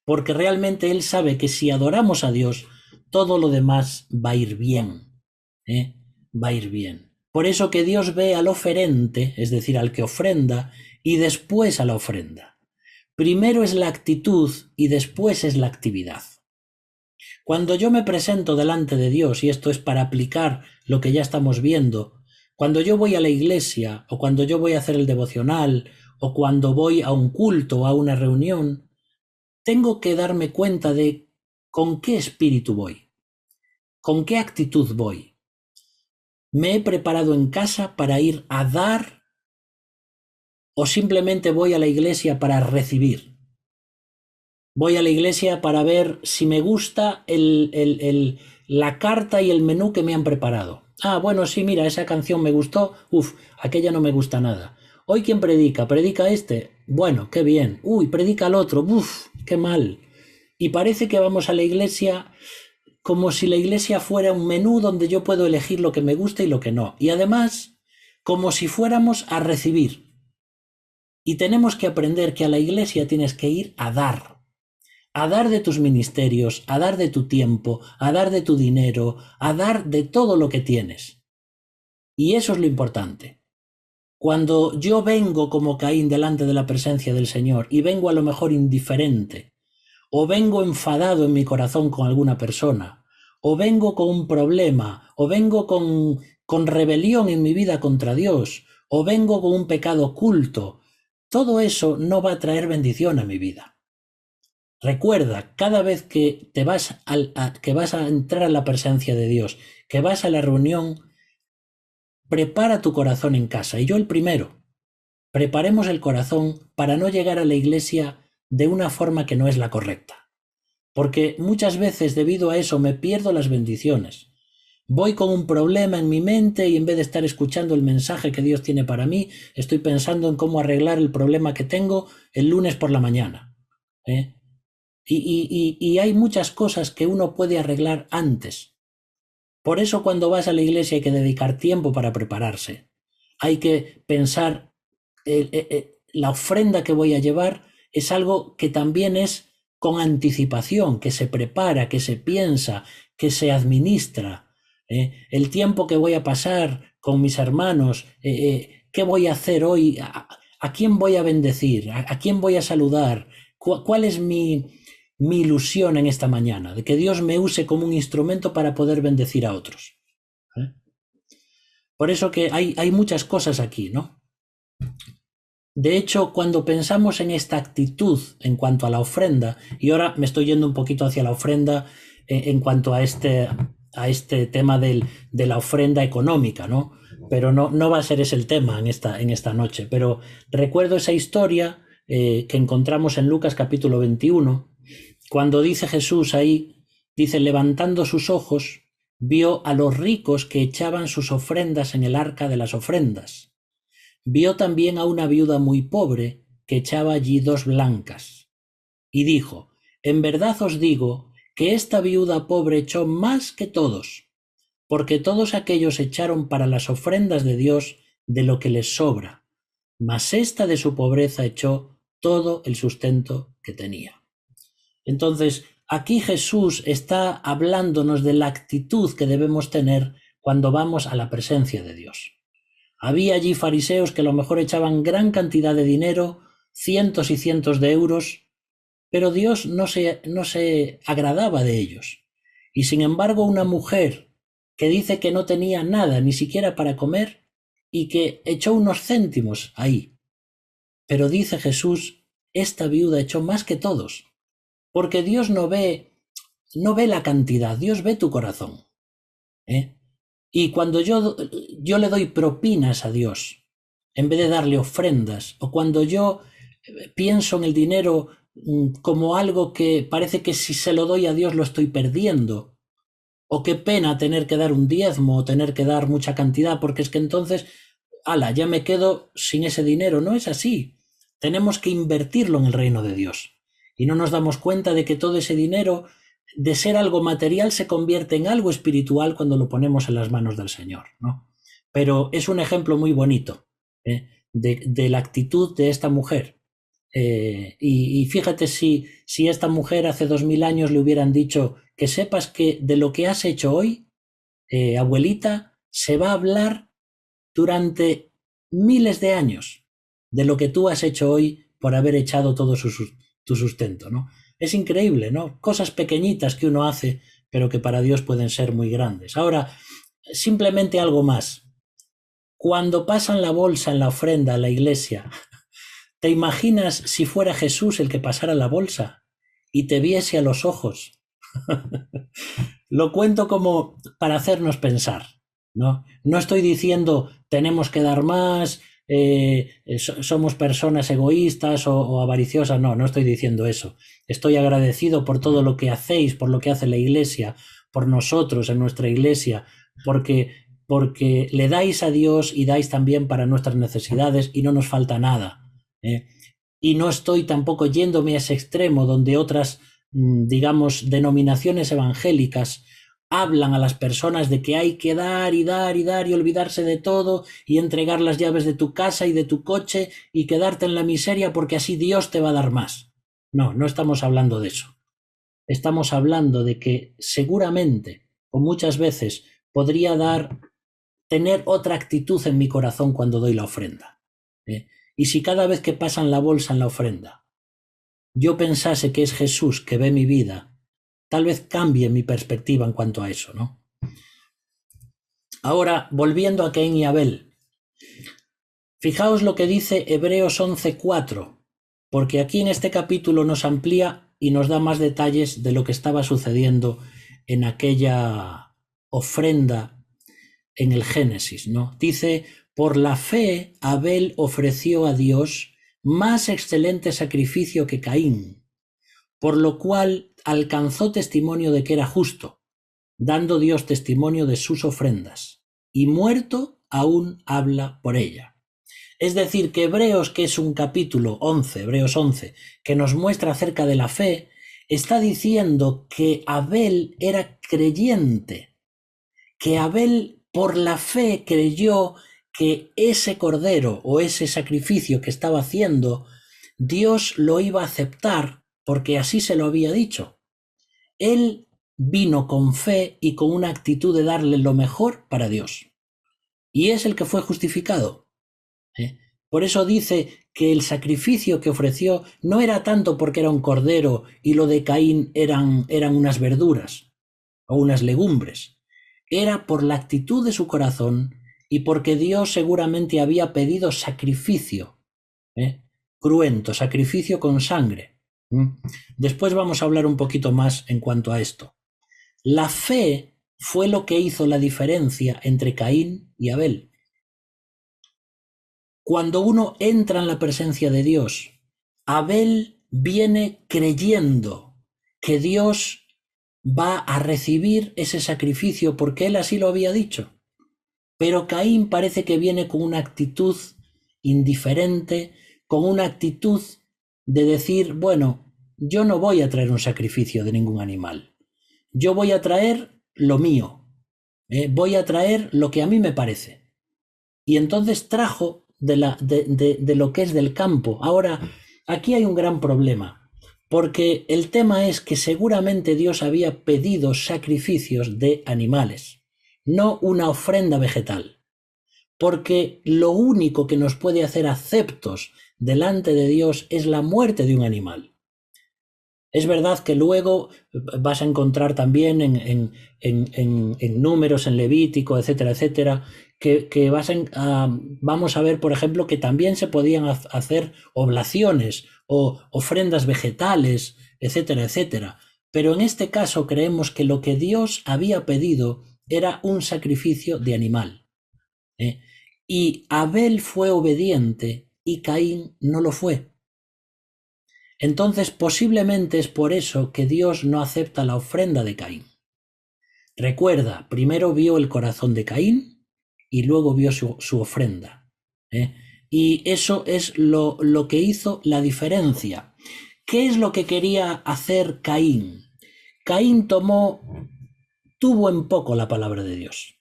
Porque realmente Él sabe que si adoramos a Dios, todo lo demás va a ir bien. Va a ir bien. Por eso que Dios ve al oferente, es decir, al que ofrenda, y después a la ofrenda. Primero es la actitud y después es la actividad. Cuando yo me presento delante de Dios, y esto es para aplicar lo que ya estamos viendo, cuando yo voy a la iglesia, o cuando yo voy a hacer el devocional, o cuando voy a un culto o a una reunión, tengo que darme cuenta de con qué espíritu voy, con qué actitud voy. ¿Me he preparado en casa para ir a dar o simplemente voy a la iglesia para recibir? Voy a la iglesia para ver si me gusta la carta y el menú que me han preparado. Ah, bueno, sí, mira, esa canción me gustó. Aquella no me gusta nada. Hoy, ¿quién predica? ¿Predica este? Bueno, qué bien. Predica el otro. Qué mal. Y parece que vamos a la iglesia como si la iglesia fuera un menú donde yo puedo elegir lo que me gusta y lo que no. Y además, como si fuéramos a recibir. Y tenemos que aprender que a la iglesia tienes que ir a dar de tus ministerios, a dar de tu tiempo, a dar de tu dinero, a dar de todo lo que tienes. Y eso es lo importante. Cuando yo vengo como Caín delante de la presencia del Señor y vengo a lo mejor indiferente, o vengo enfadado en mi corazón con alguna persona, o vengo con un problema, o vengo con rebelión en mi vida contra Dios, o vengo con un pecado oculto, todo eso no va a traer bendición a mi vida. Recuerda, cada vez que te vas que vas a entrar a la presencia de Dios, que vas a la reunión, prepara tu corazón en casa. Y yo el primero. Preparemos el corazón para no llegar a la iglesia de una forma que no es la correcta. Porque muchas veces debido a eso me pierdo las bendiciones. Voy con un problema en mi mente y en vez de estar escuchando el mensaje que Dios tiene para mí, estoy pensando en cómo arreglar el problema que tengo el lunes por la mañana. Y hay muchas cosas que uno puede arreglar antes. Por eso cuando vas a la iglesia hay que dedicar tiempo para prepararse. Hay que pensar, la ofrenda que voy a llevar es algo que también es con anticipación, que se prepara, que se piensa, que se administra. El tiempo que voy a pasar con mis hermanos, qué voy a hacer hoy, a quién voy a bendecir, a quién voy a saludar, cuál es mi ilusión en esta mañana, de que Dios me use como un instrumento para poder bendecir a otros. Por eso que hay muchas cosas aquí, ¿no? De hecho, cuando pensamos en esta actitud en cuanto a la ofrenda, y ahora me estoy yendo un poquito hacia la ofrenda en cuanto a este tema de la ofrenda económica, ¿no? Pero no va a ser ese el tema en esta noche. Pero recuerdo esa historia que encontramos en Lucas capítulo 21, cuando dice Jesús ahí, dice, levantando sus ojos, vio a los ricos que echaban sus ofrendas en el arca de las ofrendas. Vio también a una viuda muy pobre que echaba allí 2 blancas. Y dijo, en verdad os digo que esta viuda pobre echó más que todos, porque todos aquellos echaron para las ofrendas de Dios de lo que les sobra, mas esta de su pobreza echó todo el sustento que tenía. Entonces, aquí Jesús está hablándonos de la actitud que debemos tener cuando vamos a la presencia de Dios. Había allí fariseos que a lo mejor echaban gran cantidad de dinero, cientos y cientos de euros, pero Dios no se agradaba de ellos. Y sin embargo, una mujer que dice que no tenía nada, ni siquiera para comer, y que echó unos céntimos ahí. Pero dice Jesús esta viuda echó más que todos, porque Dios no ve la cantidad, Dios ve tu corazón. Y cuando yo le doy propinas a Dios, en vez de darle ofrendas, o cuando yo pienso en el dinero como algo que parece que si se lo doy a Dios lo estoy perdiendo, o qué pena tener que dar un diezmo o tener que dar mucha cantidad, porque es que entonces, ala, ya me quedo sin ese dinero. No es así. Tenemos que invertirlo en el reino de Dios. Y no nos damos cuenta de que todo ese dinero, de ser algo material, se convierte en algo espiritual cuando lo ponemos en las manos del Señor, ¿no? Pero es un ejemplo muy bonito de la actitud de esta mujer. Y fíjate si esta mujer hace 2000 años le hubieran dicho que sepas que de lo que has hecho hoy, abuelita, se va a hablar durante miles de años de lo que tú has hecho hoy por haber echado todo tu sustento, ¿no? Es increíble, ¿no? Cosas pequeñitas que uno hace, pero que para Dios pueden ser muy grandes. Ahora, simplemente algo más. Cuando pasan la bolsa en la ofrenda a la iglesia, ¿te imaginas si fuera Jesús el que pasara la bolsa y te viese a los ojos? Lo cuento como para hacernos pensar, ¿no? No estoy diciendo tenemos que dar más, somos personas egoístas o avariciosas, no estoy diciendo eso. Estoy agradecido por todo lo que hacéis, por lo que hace la iglesia, por nosotros en nuestra iglesia, porque le dais a Dios y dais también para nuestras necesidades y no nos falta nada. Y no estoy tampoco yéndome a ese extremo donde otras, digamos, denominaciones evangélicas hablan a las personas de que hay que dar y dar y dar y olvidarse de todo y entregar las llaves de tu casa y de tu coche y quedarte en la miseria porque así Dios te va a dar más. No estamos hablando de eso. Estamos hablando de que seguramente o muchas veces podría tener otra actitud en mi corazón cuando doy la ofrenda. Y si cada vez que pasan la bolsa en la ofrenda yo pensase que es Jesús que ve mi vida, tal vez cambie mi perspectiva en cuanto a eso, ¿no? Ahora, volviendo a Caín y Abel, fijaos lo que dice Hebreos 11:4, porque aquí en este capítulo nos amplía y nos da más detalles de lo que estaba sucediendo en aquella ofrenda en el Génesis, ¿no? Dice, por la fe Abel ofreció a Dios más excelente sacrificio que Caín, por lo cual alcanzó testimonio de que era justo, dando Dios testimonio de sus ofrendas, y muerto aún habla por ella. Es decir, que Hebreos, que es un capítulo 11, Hebreos 11, que nos muestra acerca de la fe, está diciendo que Abel era creyente, que Abel por la fe creyó que ese cordero o ese sacrificio que estaba haciendo, Dios lo iba a aceptar porque así se lo había dicho. Él vino con fe y con una actitud de darle lo mejor para Dios. Y es el que fue justificado. Por eso dice que el sacrificio que ofreció no era tanto porque era un cordero y lo de Caín eran unas verduras o unas legumbres. Era por la actitud de su corazón y porque Dios seguramente había pedido sacrificio, cruento, sacrificio con sangre. Después vamos a hablar un poquito más en cuanto a esto. La fe fue lo que hizo la diferencia entre Caín y Abel. Cuando uno entra en la presencia de Dios, Abel viene creyendo que Dios va a recibir ese sacrificio porque él así lo había dicho. Pero Caín parece que viene con una actitud indiferente, con una actitud de decir, bueno, yo no voy a traer un sacrificio de ningún animal. Yo voy a traer lo mío. Voy a traer lo que a mí me parece. Y entonces trajo de lo que es del campo. Ahora, aquí hay un gran problema, porque el tema es que seguramente Dios había pedido sacrificios de animales, no una ofrenda vegetal, porque lo único que nos puede hacer aceptos delante de Dios es la muerte de un animal. Es verdad que luego vas a encontrar también en Números, en Levítico, etcétera, etcétera, que vamos a ver, por ejemplo, que también se podían hacer oblaciones o ofrendas vegetales, etcétera, etcétera. Pero en este caso creemos que lo que Dios había pedido era un sacrificio de animal. Y Abel fue obediente y Caín no lo fue. Entonces posiblemente es por eso que Dios no acepta la ofrenda de Caín. Recuerda, primero vio el corazón de Caín y luego vio su ofrenda. Y eso es lo que hizo la diferencia. ¿Qué es lo que quería hacer Caín? Caín tuvo en poco la palabra de Dios.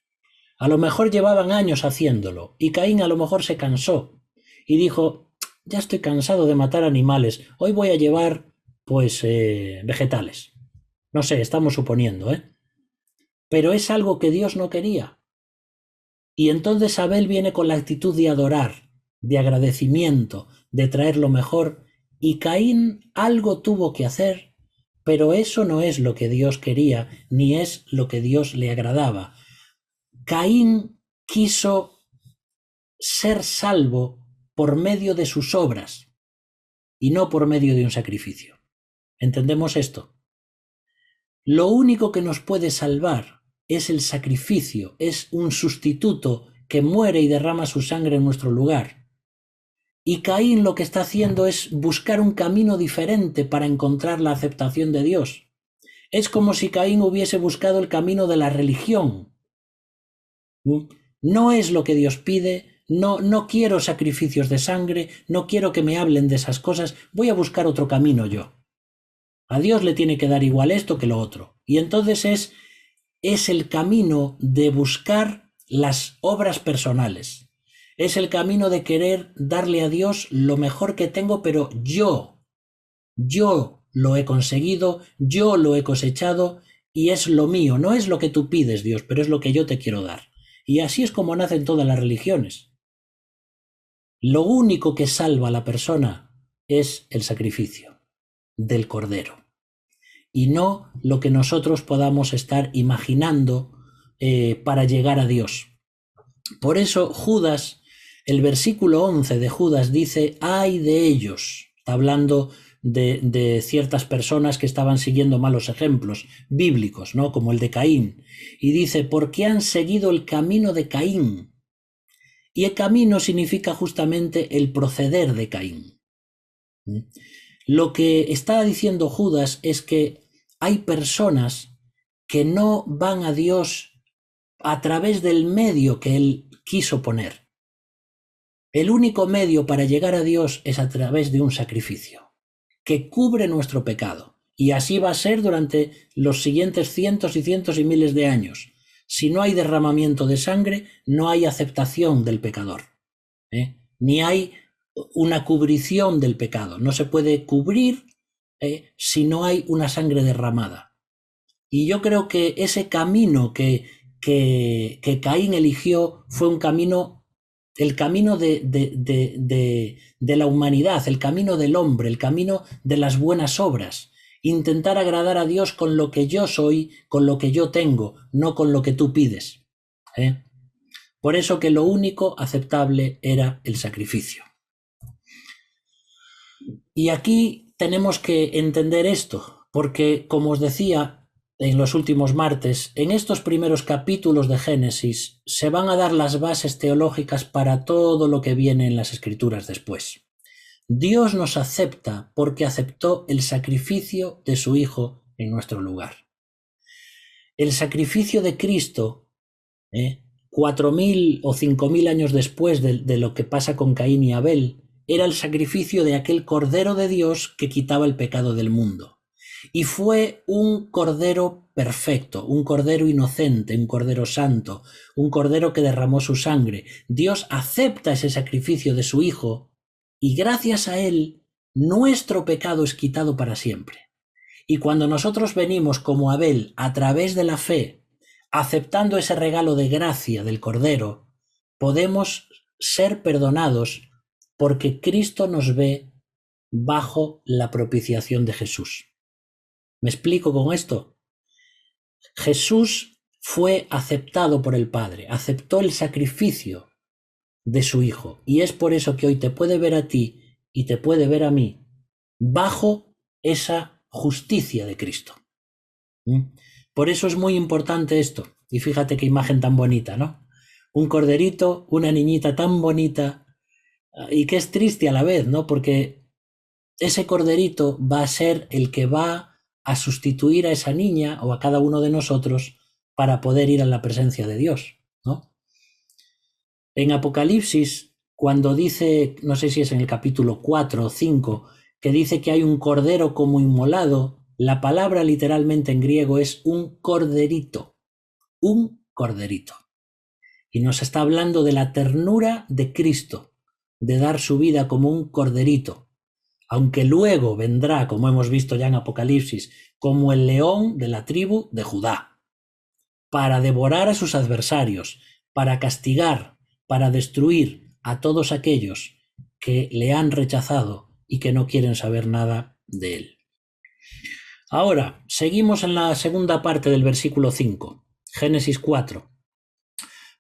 A lo mejor llevaban años haciéndolo y Caín a lo mejor se cansó y dijo, ya estoy cansado de matar animales, hoy voy a llevar pues vegetales. No sé, estamos suponiendo, pero es algo que Dios no quería. Y entonces Abel viene con la actitud de adorar, de agradecimiento, de traer lo mejor, y Caín algo tuvo que hacer, pero eso no es lo que Dios quería, ni es lo que Dios le agradaba. Caín quiso ser salvo por medio de sus obras y no por medio de un sacrificio. ¿Entendemos esto? Lo único que nos puede salvar es el sacrificio, es un sustituto que muere y derrama su sangre en nuestro lugar. Y Caín lo que está haciendo es buscar un camino diferente para encontrar la aceptación de Dios. Es como si Caín hubiese buscado el camino de la religión. No es lo que Dios pide, no quiero sacrificios de sangre, no quiero que me hablen de esas cosas, voy a buscar otro camino yo. A Dios le tiene que dar igual esto que lo otro. Y entonces es el camino de buscar las obras personales. Es el camino de querer darle a Dios lo mejor que tengo, pero yo lo he conseguido, yo lo he cosechado y es lo mío. No es lo que tú pides, Dios, pero es lo que yo te quiero dar. Y así es como nacen todas las religiones. Lo único que salva a la persona es el sacrificio del Cordero y no lo que nosotros podamos estar imaginando para llegar a Dios. Por eso Judas, el versículo 11 de Judas dice, ay de ellos, está hablando de ciertas personas que estaban siguiendo malos ejemplos bíblicos, ¿no? Como el de Caín, y dice, porque han seguido el camino de Caín. Y el camino significa justamente el proceder de Caín. Lo que está diciendo Judas es que hay personas que no van a Dios a través del medio que él quiso poner. El único medio para llegar a Dios es a través de un sacrificio que cubre nuestro pecado. Y así va a ser durante los siguientes cientos y cientos y miles de años. Si no hay derramamiento de sangre, no hay aceptación del pecador. Ni hay una cubrición del pecado. No se puede cubrir si no hay una sangre derramada. Y yo creo que ese camino que Caín eligió fue un camino, el camino de la humanidad, el camino del hombre, el camino de las buenas obras. Intentar agradar a Dios con lo que yo soy, con lo que yo tengo, no con lo que tú pides. Por eso que lo único aceptable era el sacrificio. Y aquí tenemos que entender esto, porque como os decía en los últimos martes, en estos primeros capítulos de Génesis se van a dar las bases teológicas para todo lo que viene en las Escrituras después. Dios nos acepta porque aceptó el sacrificio de su Hijo en nuestro lugar. El sacrificio de Cristo, 4.000 o 5.000 años después de lo que pasa con Caín y Abel, era el sacrificio de aquel Cordero de Dios que quitaba el pecado del mundo. Y fue un Cordero perfecto, un Cordero inocente, un Cordero santo, un Cordero que derramó su sangre. Dios acepta ese sacrificio de su Hijo y gracias a él nuestro pecado es quitado para siempre. Y cuando nosotros venimos como Abel a través de la fe, aceptando ese regalo de gracia del Cordero, podemos ser perdonados porque Cristo nos ve bajo la propiciación de Jesús. ¿Me explico con esto? Jesús fue aceptado por el Padre, aceptó el sacrificio de su Hijo, y es por eso que hoy te puede ver a ti y te puede ver a mí bajo esa justicia de Cristo. Por eso es muy importante esto. Y fíjate qué imagen tan bonita, ¿no? Un corderito, una niñita tan bonita, y que es triste a la vez, ¿no? Porque ese corderito va a ser el que va a sustituir a esa niña o a cada uno de nosotros para poder ir a la presencia de Dios, ¿no? En Apocalipsis, cuando dice, no sé si es en el capítulo 4 o 5, que dice que hay un cordero como inmolado, la palabra literalmente en griego es un corderito, un corderito. Y nos está hablando de la ternura de Cristo, de dar su vida como un corderito, aunque luego vendrá, como hemos visto ya en Apocalipsis, como el león de la tribu de Judá, para devorar a sus adversarios, para castigar, para destruir a todos aquellos que le han rechazado y que no quieren saber nada de él. Ahora, seguimos en la segunda parte del versículo 5, Génesis 4,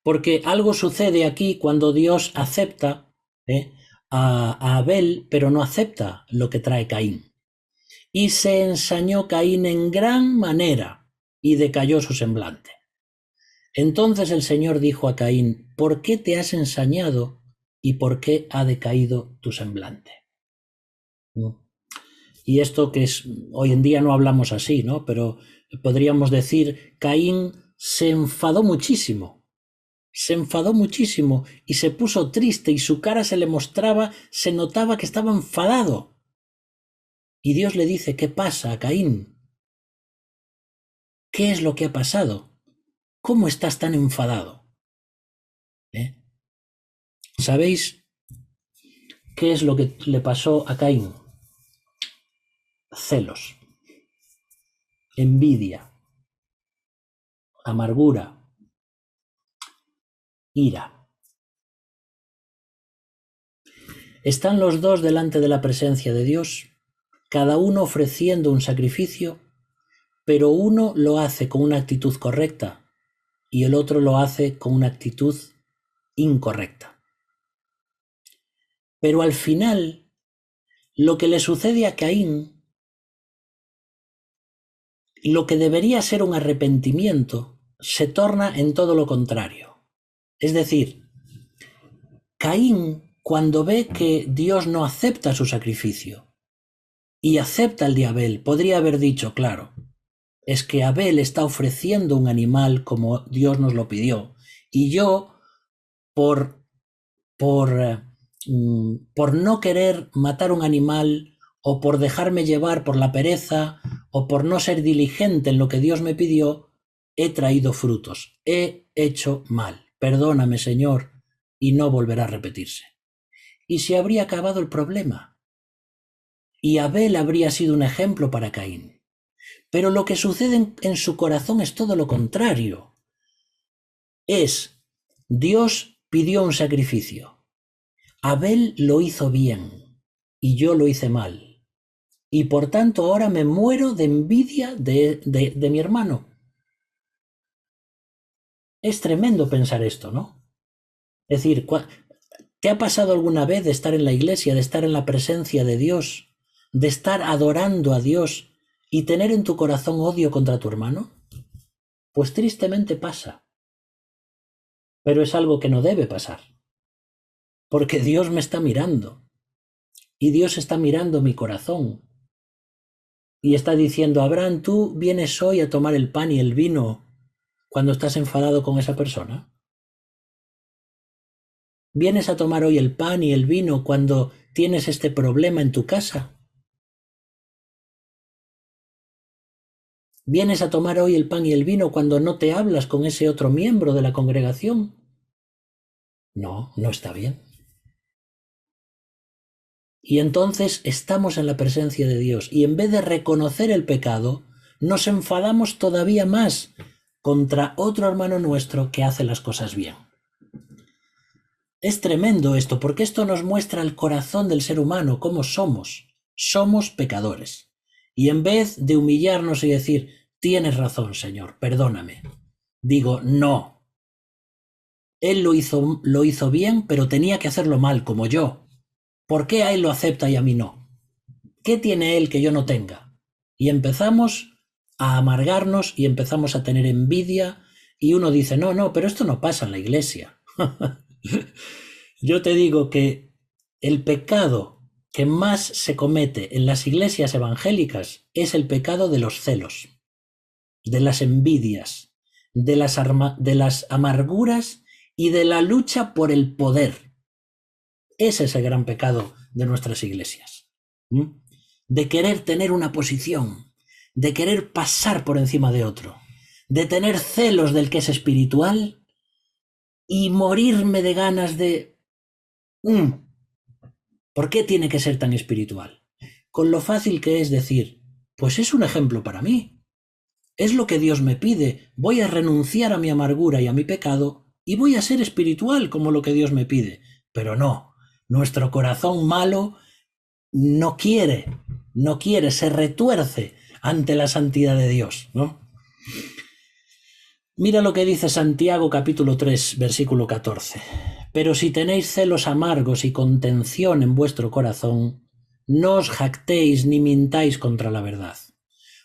porque algo sucede aquí cuando Dios acepta a Abel, pero no acepta lo que trae Caín. Y se ensañó Caín en gran manera y decayó su semblante. Entonces el Señor dijo a Caín: ¿por qué te has ensañado y por qué ha decaído tu semblante? Y esto que es, hoy en día no hablamos así, ¿no? Pero podríamos decir, Caín se enfadó muchísimo y se puso triste y su cara se le mostraba, se notaba que estaba enfadado. Y Dios le dice: ¿qué pasa, Caín? ¿Qué es lo que ha pasado? ¿Cómo estás tan enfadado? ¿Sabéis qué es lo que le pasó a Caín? Celos, envidia, amargura, ira. Están los dos delante de la presencia de Dios, cada uno ofreciendo un sacrificio, pero uno lo hace con una actitud correcta y el otro lo hace con una actitud incorrecta. Pero al final, lo que le sucede a Caín, lo que debería ser un arrepentimiento, se torna en todo lo contrario. Es decir, Caín, cuando ve que Dios no acepta su sacrificio y acepta el de Abel, podría haber dicho, claro, es que Abel está ofreciendo un animal como Dios nos lo pidió, y yo, por no querer matar un animal, o por dejarme llevar por la pereza, o por no ser diligente en lo que Dios me pidió, he traído frutos, he hecho mal. Perdóname, Señor, y no volverá a repetirse. Y se habría acabado el problema. Y Abel habría sido un ejemplo para Caín. Pero lo que sucede en su corazón es todo lo contrario. Dios pidió un sacrificio. Abel lo hizo bien y yo lo hice mal. Y por tanto ahora me muero de envidia de mi hermano. Es tremendo pensar esto, ¿no? Es decir, ¿te ha pasado alguna vez de estar en la iglesia, de estar en la presencia de Dios, de estar adorando a Dios y tener en tu corazón odio contra tu hermano? Pues tristemente pasa. Pero es algo que no debe pasar. Porque Dios me está mirando. Y Dios está mirando mi corazón. Y está diciendo: Abraham, ¿tú vienes hoy a tomar el pan y el vino cuando estás enfadado con esa persona? ¿Vienes a tomar hoy el pan y el vino cuando tienes este problema en tu casa? ¿Vienes a tomar hoy el pan y el vino cuando no te hablas con ese otro miembro de la congregación? No, no está bien. Y entonces estamos en la presencia de Dios y en vez de reconocer el pecado, nos enfadamos todavía más contra otro hermano nuestro que hace las cosas bien. Es tremendo esto, porque esto nos muestra el corazón del ser humano, cómo somos. Somos pecadores. Y en vez de humillarnos y decir, tienes razón, Señor, perdóname, digo, no. Él lo hizo bien, pero tenía que hacerlo mal, como yo. ¿Por qué a él lo acepta y a mí no? ¿Qué tiene él que yo no tenga? Y empezamos a amargarnos y empezamos a tener envidia y uno dice, no, pero esto no pasa en la iglesia. Yo te digo que el pecado que más se comete en las iglesias evangélicas es el pecado de los celos, de las envidias, de las amarguras y de la lucha por el poder. Ese es el gran pecado de nuestras iglesias. De querer tener una posición, de querer pasar por encima de otro, de tener celos del que es espiritual y morirme de ganas de... ¿Por qué tiene que ser tan espiritual? Con lo fácil que es decir, pues es un ejemplo para mí. Es lo que Dios me pide. Voy a renunciar a mi amargura y a mi pecado y voy a ser espiritual como lo que Dios me pide. Pero no, nuestro corazón malo no quiere, se retuerce ante la santidad de Dios, ¿no? Mira lo que dice Santiago capítulo 3, versículo 14. Pero si tenéis celos amargos y contención en vuestro corazón, no os jactéis ni mintáis contra la verdad.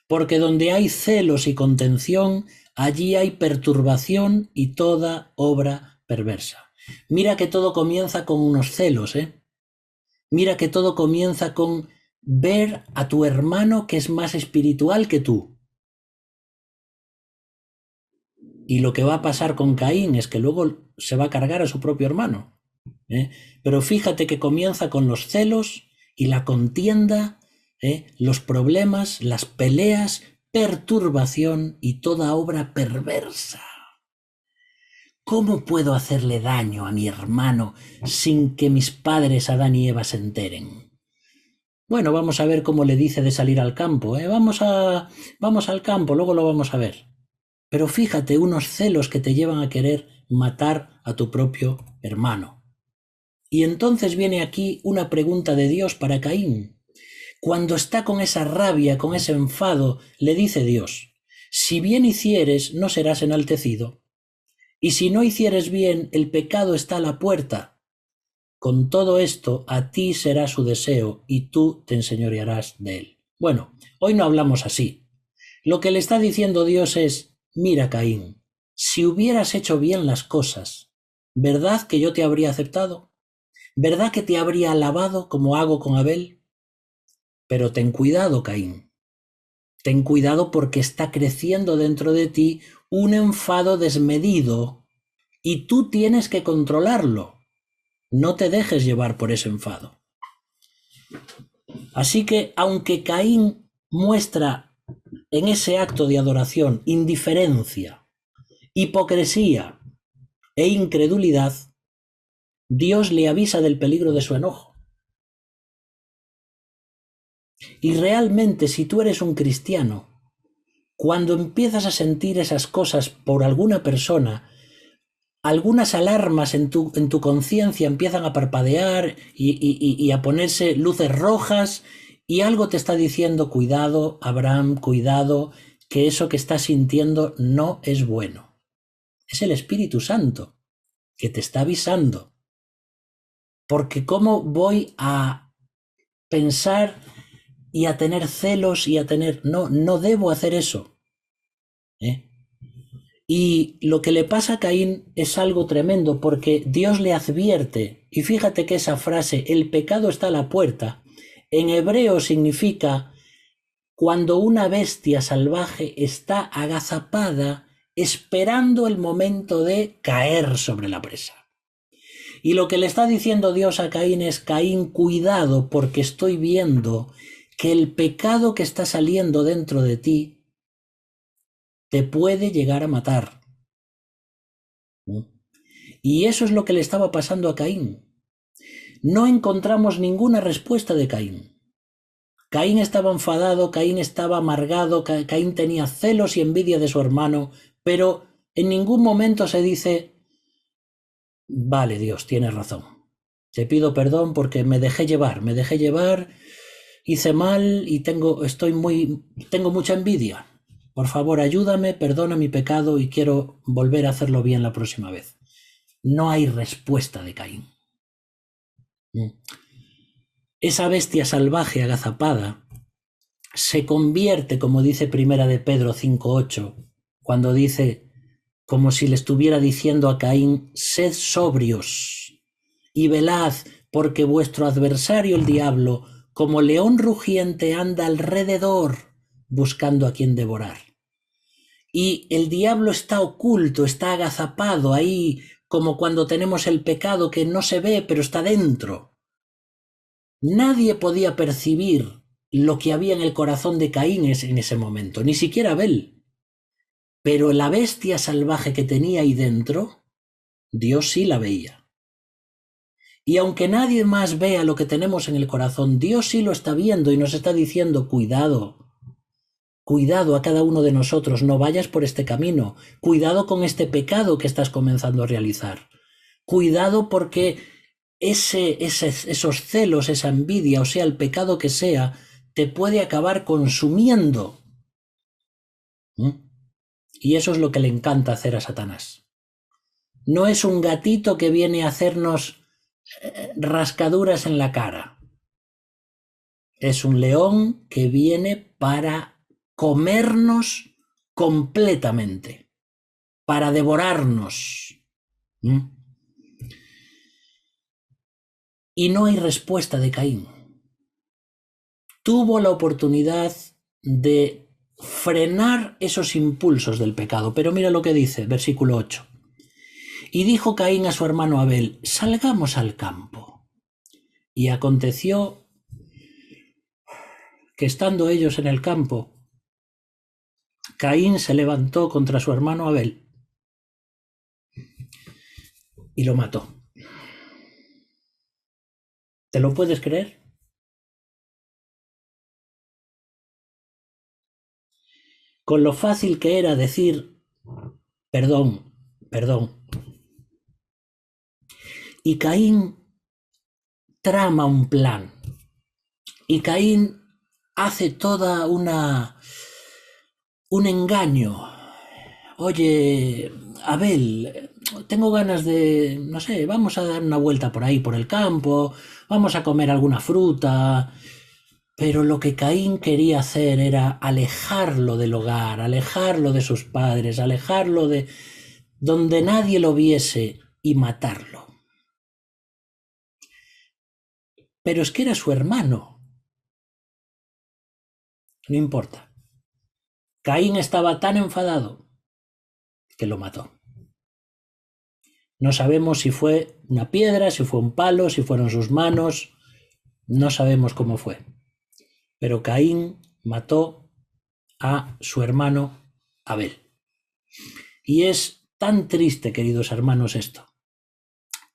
Porque donde hay celos y contención, allí hay perturbación y toda obra perversa. Mira que todo comienza con unos celos, ¿eh? Mira que todo comienza con ver a tu hermano que es más espiritual que tú. Y lo que va a pasar con Caín es que luego se va a cargar a su propio hermano. Pero fíjate que comienza con los celos y la contienda, los problemas, las peleas, perturbación y toda obra perversa. ¿Cómo puedo hacerle daño a mi hermano sin que mis padres Adán y Eva se enteren? Bueno, vamos a ver cómo le dice de salir al campo. Vamos al campo, luego lo vamos a ver. Pero fíjate, unos celos que te llevan a querer matar a tu propio hermano. Y entonces viene aquí una pregunta de Dios para Caín. Cuando está con esa rabia, con ese enfado, le dice Dios, si bien hicieres, no serás enaltecido. Y si no hicieres bien, el pecado está a la puerta. Con todo esto, a ti será su deseo y tú te enseñorearás de él. Bueno, hoy no hablamos así. Lo que le está diciendo Dios es, mira, Caín, si hubieras hecho bien las cosas, ¿verdad que yo te habría aceptado? ¿Verdad que te habría alabado como hago con Abel? Pero ten cuidado, Caín. Ten cuidado porque está creciendo dentro de ti un enfado desmedido y tú tienes que controlarlo. No te dejes llevar por ese enfado. Así que, aunque Caín muestra en ese acto de adoración indiferencia, hipocresía e incredulidad, Dios le avisa del peligro de su enojo. Y realmente, si tú eres un cristiano, cuando empiezas a sentir esas cosas por alguna persona, algunas alarmas en tu conciencia empiezan a parpadear y a ponerse luces rojas y algo te está diciendo, cuidado, Abraham, cuidado, que eso que estás sintiendo no es bueno. Es el Espíritu Santo que te está avisando. Porque ¿cómo voy a pensar y a tener celos y a tener... No debo hacer eso. Y lo que le pasa a Caín es algo tremendo porque Dios le advierte, y fíjate que esa frase, el pecado está a la puerta, en hebreo significa cuando una bestia salvaje está agazapada esperando el momento de caer sobre la presa. Y lo que le está diciendo Dios a Caín es, Caín, cuidado porque estoy viendo que el pecado que está saliendo dentro de ti te puede llegar a matar. Y eso es lo que le estaba pasando a Caín. No encontramos ninguna respuesta de Caín. Caín estaba enfadado, Caín estaba amargado, Caín tenía celos y envidia de su hermano, pero en ningún momento se dice, vale, Dios, tienes razón. Te pido perdón porque me dejé llevar, hice mal y tengo mucha envidia. Por favor, ayúdame, perdona mi pecado y quiero volver a hacerlo bien la próxima vez. No hay respuesta de Caín. Esa bestia salvaje agazapada se convierte, como dice Primera de Pedro 5:8, cuando dice, como si le estuviera diciendo a Caín, sed sobrios y velad, porque vuestro adversario el diablo, como león rugiente, anda alrededor buscando a quien devorar. Y el diablo está oculto, está agazapado ahí, como cuando tenemos el pecado que no se ve, pero está dentro. Nadie podía percibir lo que había en el corazón de Caín en ese momento, ni siquiera Abel. Pero la bestia salvaje que tenía ahí dentro, Dios sí la veía. Y aunque nadie más vea lo que tenemos en el corazón, Dios sí lo está viendo y nos está diciendo, cuidado, cuidado a cada uno de nosotros, no vayas por este camino, cuidado con este pecado que estás comenzando a realizar, cuidado porque esos celos, esa envidia, o sea, el pecado que sea, te puede acabar consumiendo. Y eso es lo que le encanta hacer a Satanás. No es un gatito que viene a hacernos rascaduras en la cara. Es un león que viene para comernos completamente, para devorarnos. Y no hay respuesta de Caín. Tuvo la oportunidad de frenar esos impulsos del pecado, pero mira lo que dice, versículo 8. Y dijo Caín a su hermano Abel, salgamos al campo. Y aconteció que estando ellos en el campo, Caín se levantó contra su hermano Abel y lo mató. ¿Te lo puedes creer? Con lo fácil que era decir, perdón, perdón. Y Caín trama un plan. Y Caín hace toda un engaño. Oye, Abel, tengo ganas de, no sé, vamos a dar una vuelta por ahí, por el campo, vamos a comer alguna fruta. Pero lo que Caín quería hacer era alejarlo del hogar, alejarlo de sus padres, alejarlo de donde nadie lo viese y matarlo. Pero es que era su hermano. No importa. Caín estaba tan enfadado que lo mató. No sabemos si fue una piedra, si fue un palo, si fueron sus manos. No sabemos cómo fue. Pero Caín mató a su hermano Abel. Y es tan triste, queridos hermanos, esto.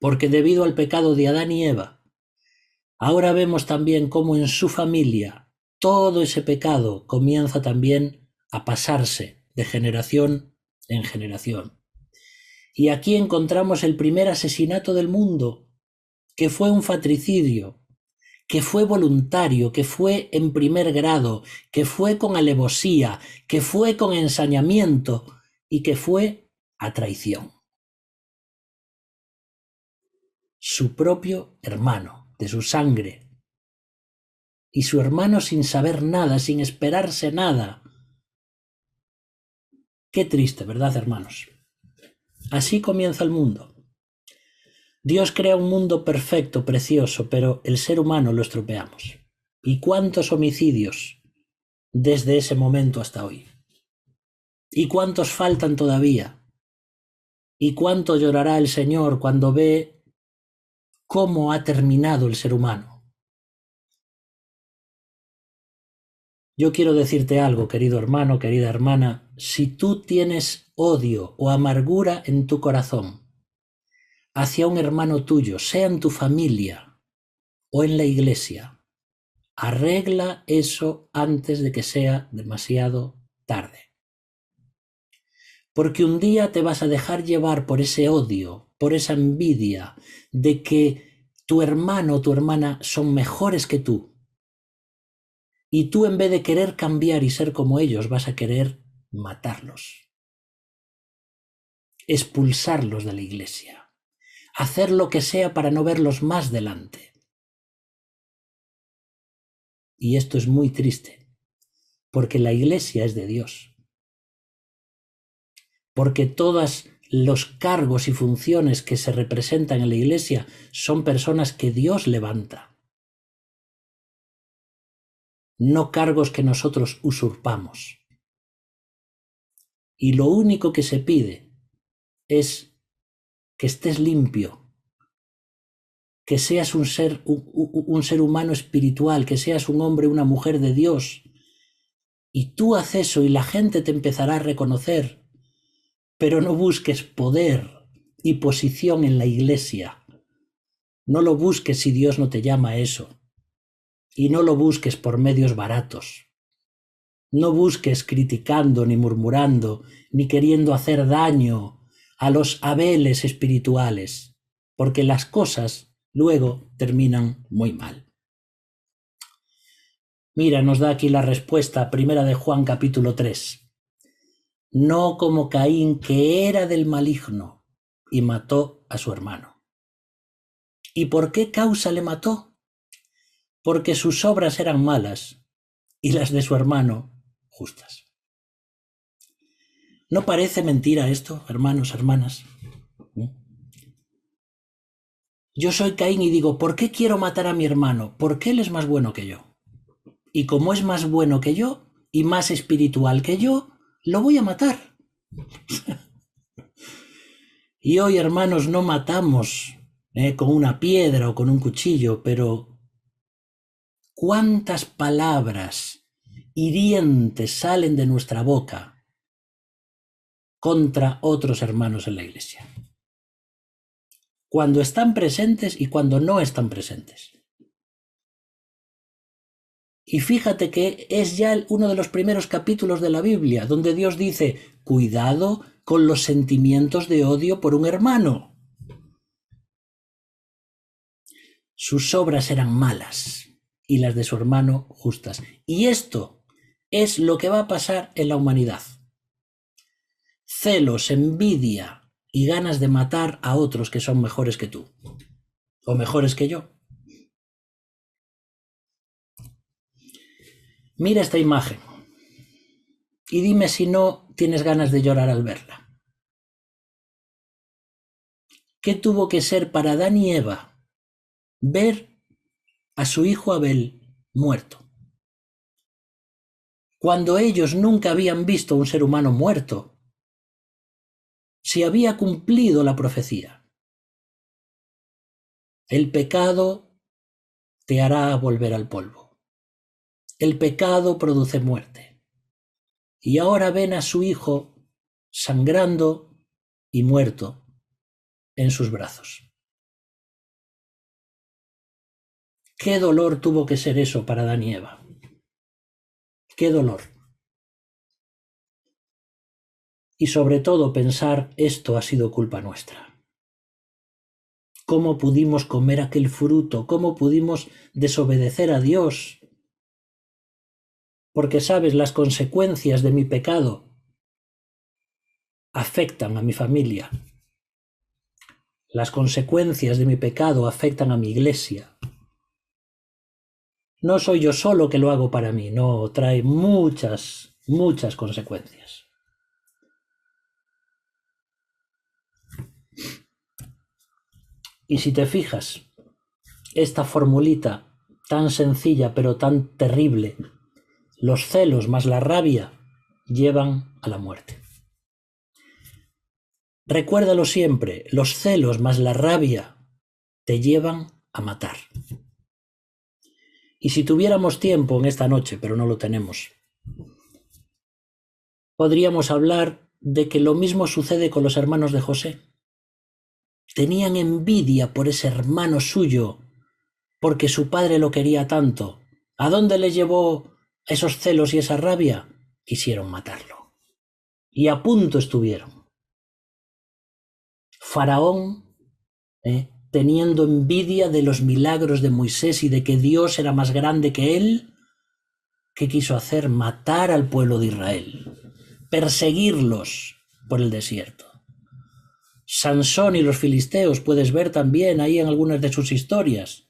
Porque debido al pecado de Adán y Eva, ahora vemos también cómo en su familia todo ese pecado comienza también a pasarse de generación en generación. Y aquí encontramos el primer asesinato del mundo, que fue un fratricidio, que fue voluntario, que fue en primer grado, que fue con alevosía, que fue con ensañamiento y que fue a traición. Su propio hermano, de su sangre, y su hermano sin saber nada, sin esperarse nada. Qué triste, ¿verdad, hermanos? Así comienza el mundo. Dios crea un mundo perfecto, precioso, pero el ser humano lo estropeamos. ¿Y cuántos homicidios desde ese momento hasta hoy? ¿Y cuántos faltan todavía? ¿Y cuánto llorará el Señor cuando ve cómo ha terminado el ser humano? Yo quiero decirte algo, querido hermano, querida hermana, si tú tienes odio o amargura en tu corazón hacia un hermano tuyo, sea en tu familia o en la iglesia, arregla eso antes de que sea demasiado tarde. Porque un día te vas a dejar llevar por ese odio, por esa envidia de que tu hermano o tu hermana son mejores que tú. Y tú, en vez de querer cambiar y ser como ellos, vas a querer matarlos, expulsarlos de la iglesia, hacer lo que sea para no verlos más delante. Y esto es muy triste, porque la iglesia es de Dios. Porque todos los cargos y funciones que se representan en la iglesia son personas que Dios levanta, no cargos que nosotros usurpamos. Y lo único que se pide es que estés limpio, que seas un ser humano espiritual, que seas un hombre, una mujer de Dios. Y tú haces eso y la gente te empezará a reconocer, pero no busques poder y posición en la iglesia. No lo busques si Dios no te llama a eso. Y no lo busques por medios baratos. No busques criticando, ni murmurando, ni queriendo hacer daño a los Abeles espirituales, porque las cosas luego terminan muy mal. Mira, nos da aquí la respuesta, primera de Juan capítulo 3. No como Caín, que era del maligno, y mató a su hermano. ¿Y por qué causa le mató? Porque sus obras eran malas, y las de su hermano justas. ¿No parece mentira esto, hermanos, hermanas? Yo soy Caín y digo, ¿por qué quiero matar a mi hermano? Porque él es más bueno que yo. Y como es más bueno que yo y más espiritual que yo, lo voy a matar. Y hoy, hermanos, no matamos con una piedra o con un cuchillo, pero ¿cuántas palabras hirientes salen de nuestra boca contra otros hermanos en la iglesia? Cuando están presentes y cuando no están presentes. Y fíjate que es ya uno de los primeros capítulos de la Biblia, donde Dios dice, cuidado con los sentimientos de odio por un hermano. Sus obras eran malas y las de su hermano justas. Y esto es lo que va a pasar en la humanidad. Celos, envidia y ganas de matar a otros que son mejores que tú o mejores que yo. Mira esta imagen y dime si no tienes ganas de llorar al verla. ¿Qué tuvo que ser para Adán y Eva ver a su hijo Abel muerto? Cuando ellos nunca habían visto a un ser humano muerto, se había cumplido la profecía. El pecado te hará volver al polvo. El pecado produce muerte. Y ahora ven a su hijo sangrando y muerto en sus brazos. ¿Qué dolor tuvo que ser eso para Adán y Eva? ¡Qué dolor! Y sobre todo pensar, esto ha sido culpa nuestra. ¿Cómo pudimos comer aquel fruto? ¿Cómo pudimos desobedecer a Dios? Porque, sabes, las consecuencias de mi pecado afectan a mi familia. Las consecuencias de mi pecado afectan a mi iglesia. No soy yo solo que lo hago para mí, no, trae muchas consecuencias. Y si te fijas, esta formulita tan sencilla pero tan terrible, los celos más la rabia llevan a la muerte. Recuérdalo siempre, los celos más la rabia te llevan a matar. Y si tuviéramos tiempo en esta noche, pero no lo tenemos, podríamos hablar de que lo mismo sucede con los hermanos de José. Tenían envidia por ese hermano suyo, porque su padre lo quería tanto. ¿A dónde le llevó esos celos y esa rabia? Quisieron matarlo. Y a punto estuvieron. Faraón, teniendo envidia de los milagros de Moisés y de que Dios era más grande que él, ¿qué quiso hacer? Matar al pueblo de Israel, perseguirlos por el desierto. Sansón y los filisteos, puedes ver también ahí en algunas de sus historias.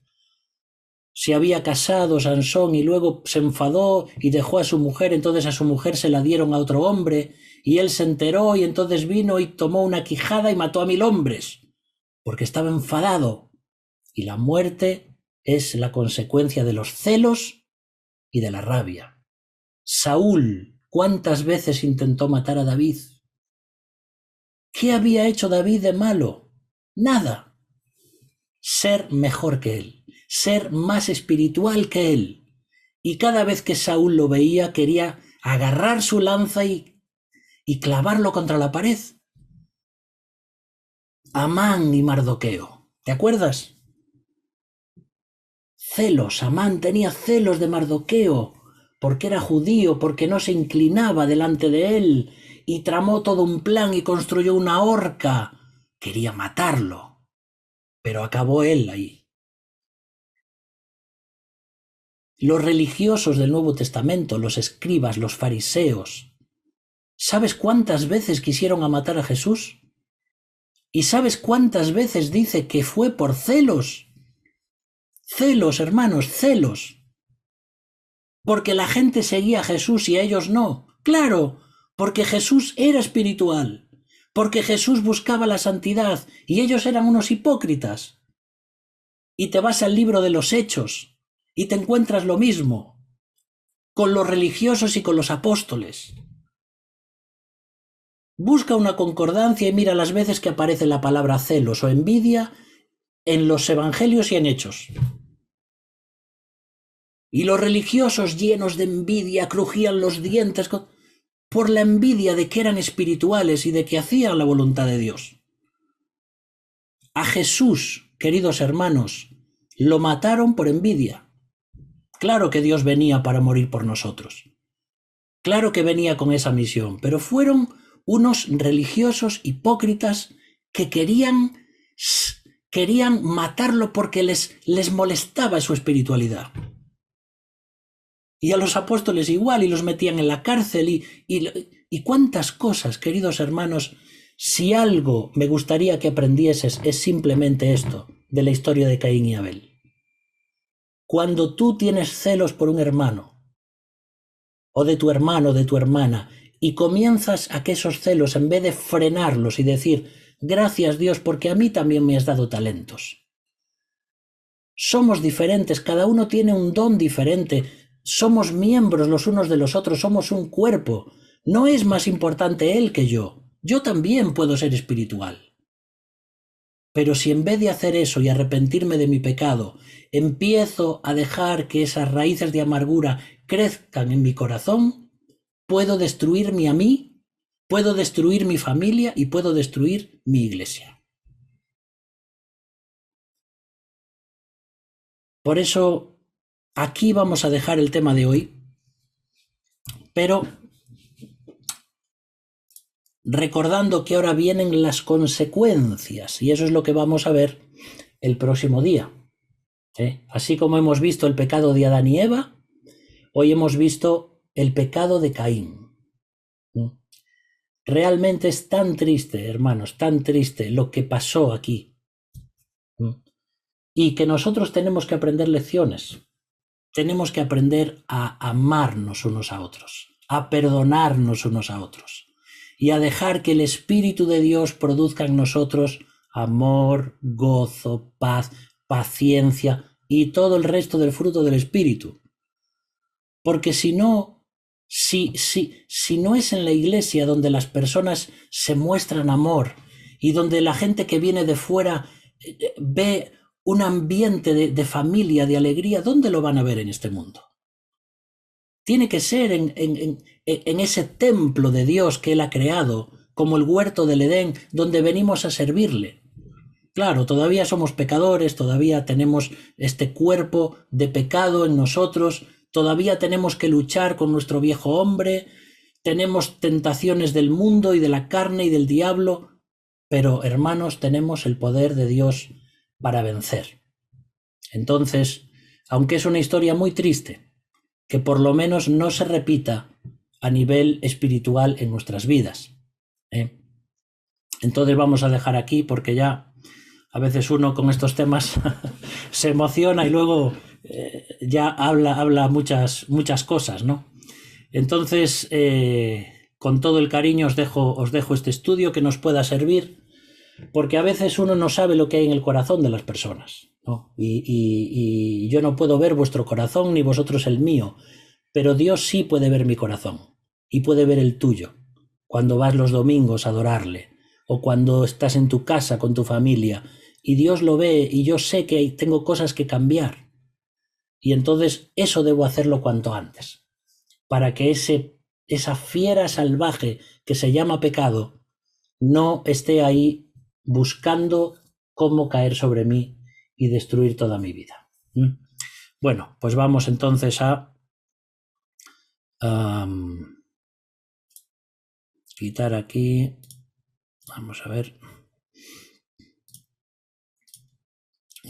Se había casado Sansón y luego se enfadó y dejó a su mujer, entonces a su mujer se la dieron a otro hombre y él se enteró y entonces vino y tomó una quijada y mató a 1000 hombres, porque estaba enfadado. Y la muerte es la consecuencia de los celos y de la rabia. Saúl, ¿cuántas veces intentó matar a David? ¿Qué había hecho David de malo? Nada. Ser mejor que él, ser más espiritual que él. Y cada vez que Saúl lo veía quería agarrar su lanza y clavarlo contra la pared. Amán y Mardoqueo, ¿te acuerdas? Celos, Amán tenía celos de Mardoqueo, porque era judío, porque no se inclinaba delante de él, y tramó todo un plan y construyó una horca. Quería matarlo, pero acabó él ahí. Los religiosos del Nuevo Testamento, los escribas, los fariseos, ¿sabes cuántas veces quisieron matar a Jesús? ¿Y sabes cuántas veces dice que fue por celos? Celos, hermanos, celos. Porque la gente seguía a Jesús y a ellos no. Claro, porque Jesús era espiritual, porque Jesús buscaba la santidad y ellos eran unos hipócritas. Y te vas al libro de los Hechos y te encuentras lo mismo con los religiosos y con los apóstoles. Busca una concordancia y mira las veces que aparece la palabra celos o envidia en los evangelios y en Hechos. Y los religiosos llenos de envidia crujían los dientes por la envidia de que eran espirituales y de que hacían la voluntad de Dios. A Jesús, queridos hermanos, lo mataron por envidia. Claro que Dios venía para morir por nosotros. Claro que venía con esa misión, pero fueron unos religiosos hipócritas que querían matarlo porque les molestaba su espiritualidad. Y a los apóstoles igual, y los metían en la cárcel, y cuántas cosas, queridos hermanos. Si algo me gustaría que aprendieses es simplemente esto, de la historia de Caín y Abel. Cuando tú tienes celos por un hermano, o de tu hermano o de tu hermana, y comienzas a que esos celos, en vez de frenarlos y decir, gracias Dios porque a mí también me has dado talentos. Somos diferentes, cada uno tiene un don diferente, somos miembros los unos de los otros, somos un cuerpo. No es más importante él que yo también puedo ser espiritual. Pero si en vez de hacer eso y arrepentirme de mi pecado, empiezo a dejar que esas raíces de amargura crezcan en mi corazón, puedo destruirme a mí, puedo destruir mi familia y puedo destruir mi iglesia. Por eso, aquí vamos a dejar el tema de hoy, pero recordando que ahora vienen las consecuencias, y eso es lo que vamos a ver el próximo día. Así como hemos visto el pecado de Adán y Eva, hoy hemos visto el pecado de Caín. Realmente es tan triste, hermanos, tan triste lo que pasó aquí. Y que nosotros tenemos que aprender lecciones. Tenemos que aprender a amarnos unos a otros, a perdonarnos unos a otros y a dejar que el Espíritu de Dios produzca en nosotros amor, gozo, paz, paciencia y todo el resto del fruto del Espíritu. Porque si no es en la iglesia donde las personas se muestran amor y donde la gente que viene de fuera ve un ambiente de familia, de alegría, ¿dónde lo van a ver en este mundo? Tiene que ser en ese templo de Dios que Él ha creado, como el huerto del Edén, donde venimos a servirle. Claro, todavía somos pecadores, todavía tenemos este cuerpo de pecado en nosotros, todavía tenemos que luchar con nuestro viejo hombre, tenemos tentaciones del mundo y de la carne y del diablo, pero hermanos, tenemos el poder de Dios para vencer. Entonces, aunque es una historia muy triste, que por lo menos no se repita a nivel espiritual en nuestras vidas. Entonces vamos a dejar aquí, porque ya a veces uno con estos temas se emociona y luego ya habla muchas cosas, ¿no? Entonces, con todo el cariño os dejo este estudio que nos pueda servir, porque a veces uno no sabe lo que hay en el corazón de las personas, ¿no? Y yo no puedo ver vuestro corazón ni vosotros el mío, pero Dios sí puede ver mi corazón y puede ver el tuyo cuando vas los domingos a adorarle o cuando estás en tu casa con tu familia, y Dios lo ve y yo sé que tengo cosas que cambiar, y entonces eso debo hacerlo cuanto antes, para que esa fiera salvaje que se llama pecado no esté ahí buscando cómo caer sobre mí y destruir toda mi vida. Bueno, pues vamos entonces a quitar aquí. Vamos a ver.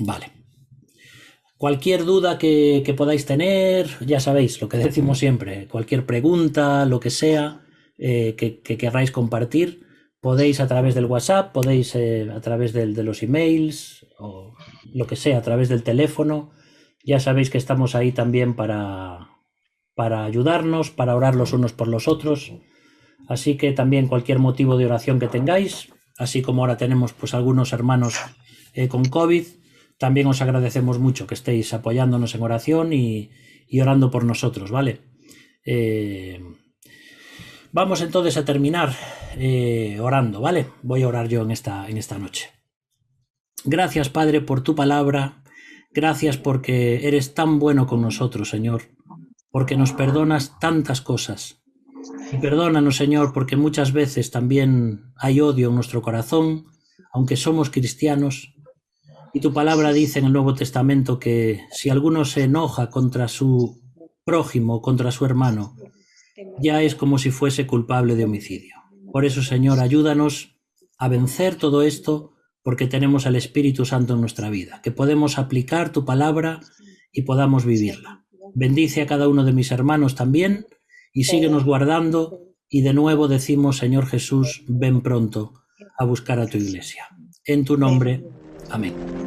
Vale. Cualquier duda que podáis tener, ya sabéis lo que decimos siempre, cualquier pregunta, lo que sea, que querráis compartir, podéis a través del WhatsApp, podéis a través de los emails, o lo que sea, a través del teléfono. Ya sabéis que estamos ahí también para ayudarnos, para orar los unos por los otros. Así que también cualquier motivo de oración que tengáis, así como ahora tenemos pues algunos hermanos con COVID, también os agradecemos mucho que estéis apoyándonos en oración y orando por nosotros, ¿vale? Vamos entonces a terminar orando, ¿vale? Voy a orar yo en esta noche. Gracias, Padre, por tu palabra. Gracias porque eres tan bueno con nosotros, Señor, porque nos perdonas tantas cosas. Y perdónanos, Señor, porque muchas veces también hay odio en nuestro corazón, aunque somos cristianos. Y tu palabra dice en el Nuevo Testamento que si alguno se enoja contra su prójimo, contra su hermano, ya es como si fuese culpable de homicidio. Por eso, Señor, ayúdanos a vencer todo esto, porque tenemos al Espíritu Santo en nuestra vida, que podemos aplicar tu palabra y podamos vivirla. Bendice a cada uno de mis hermanos también y síguenos guardando, y de nuevo decimos, Señor Jesús, ven pronto a buscar a tu iglesia. En tu nombre, amén.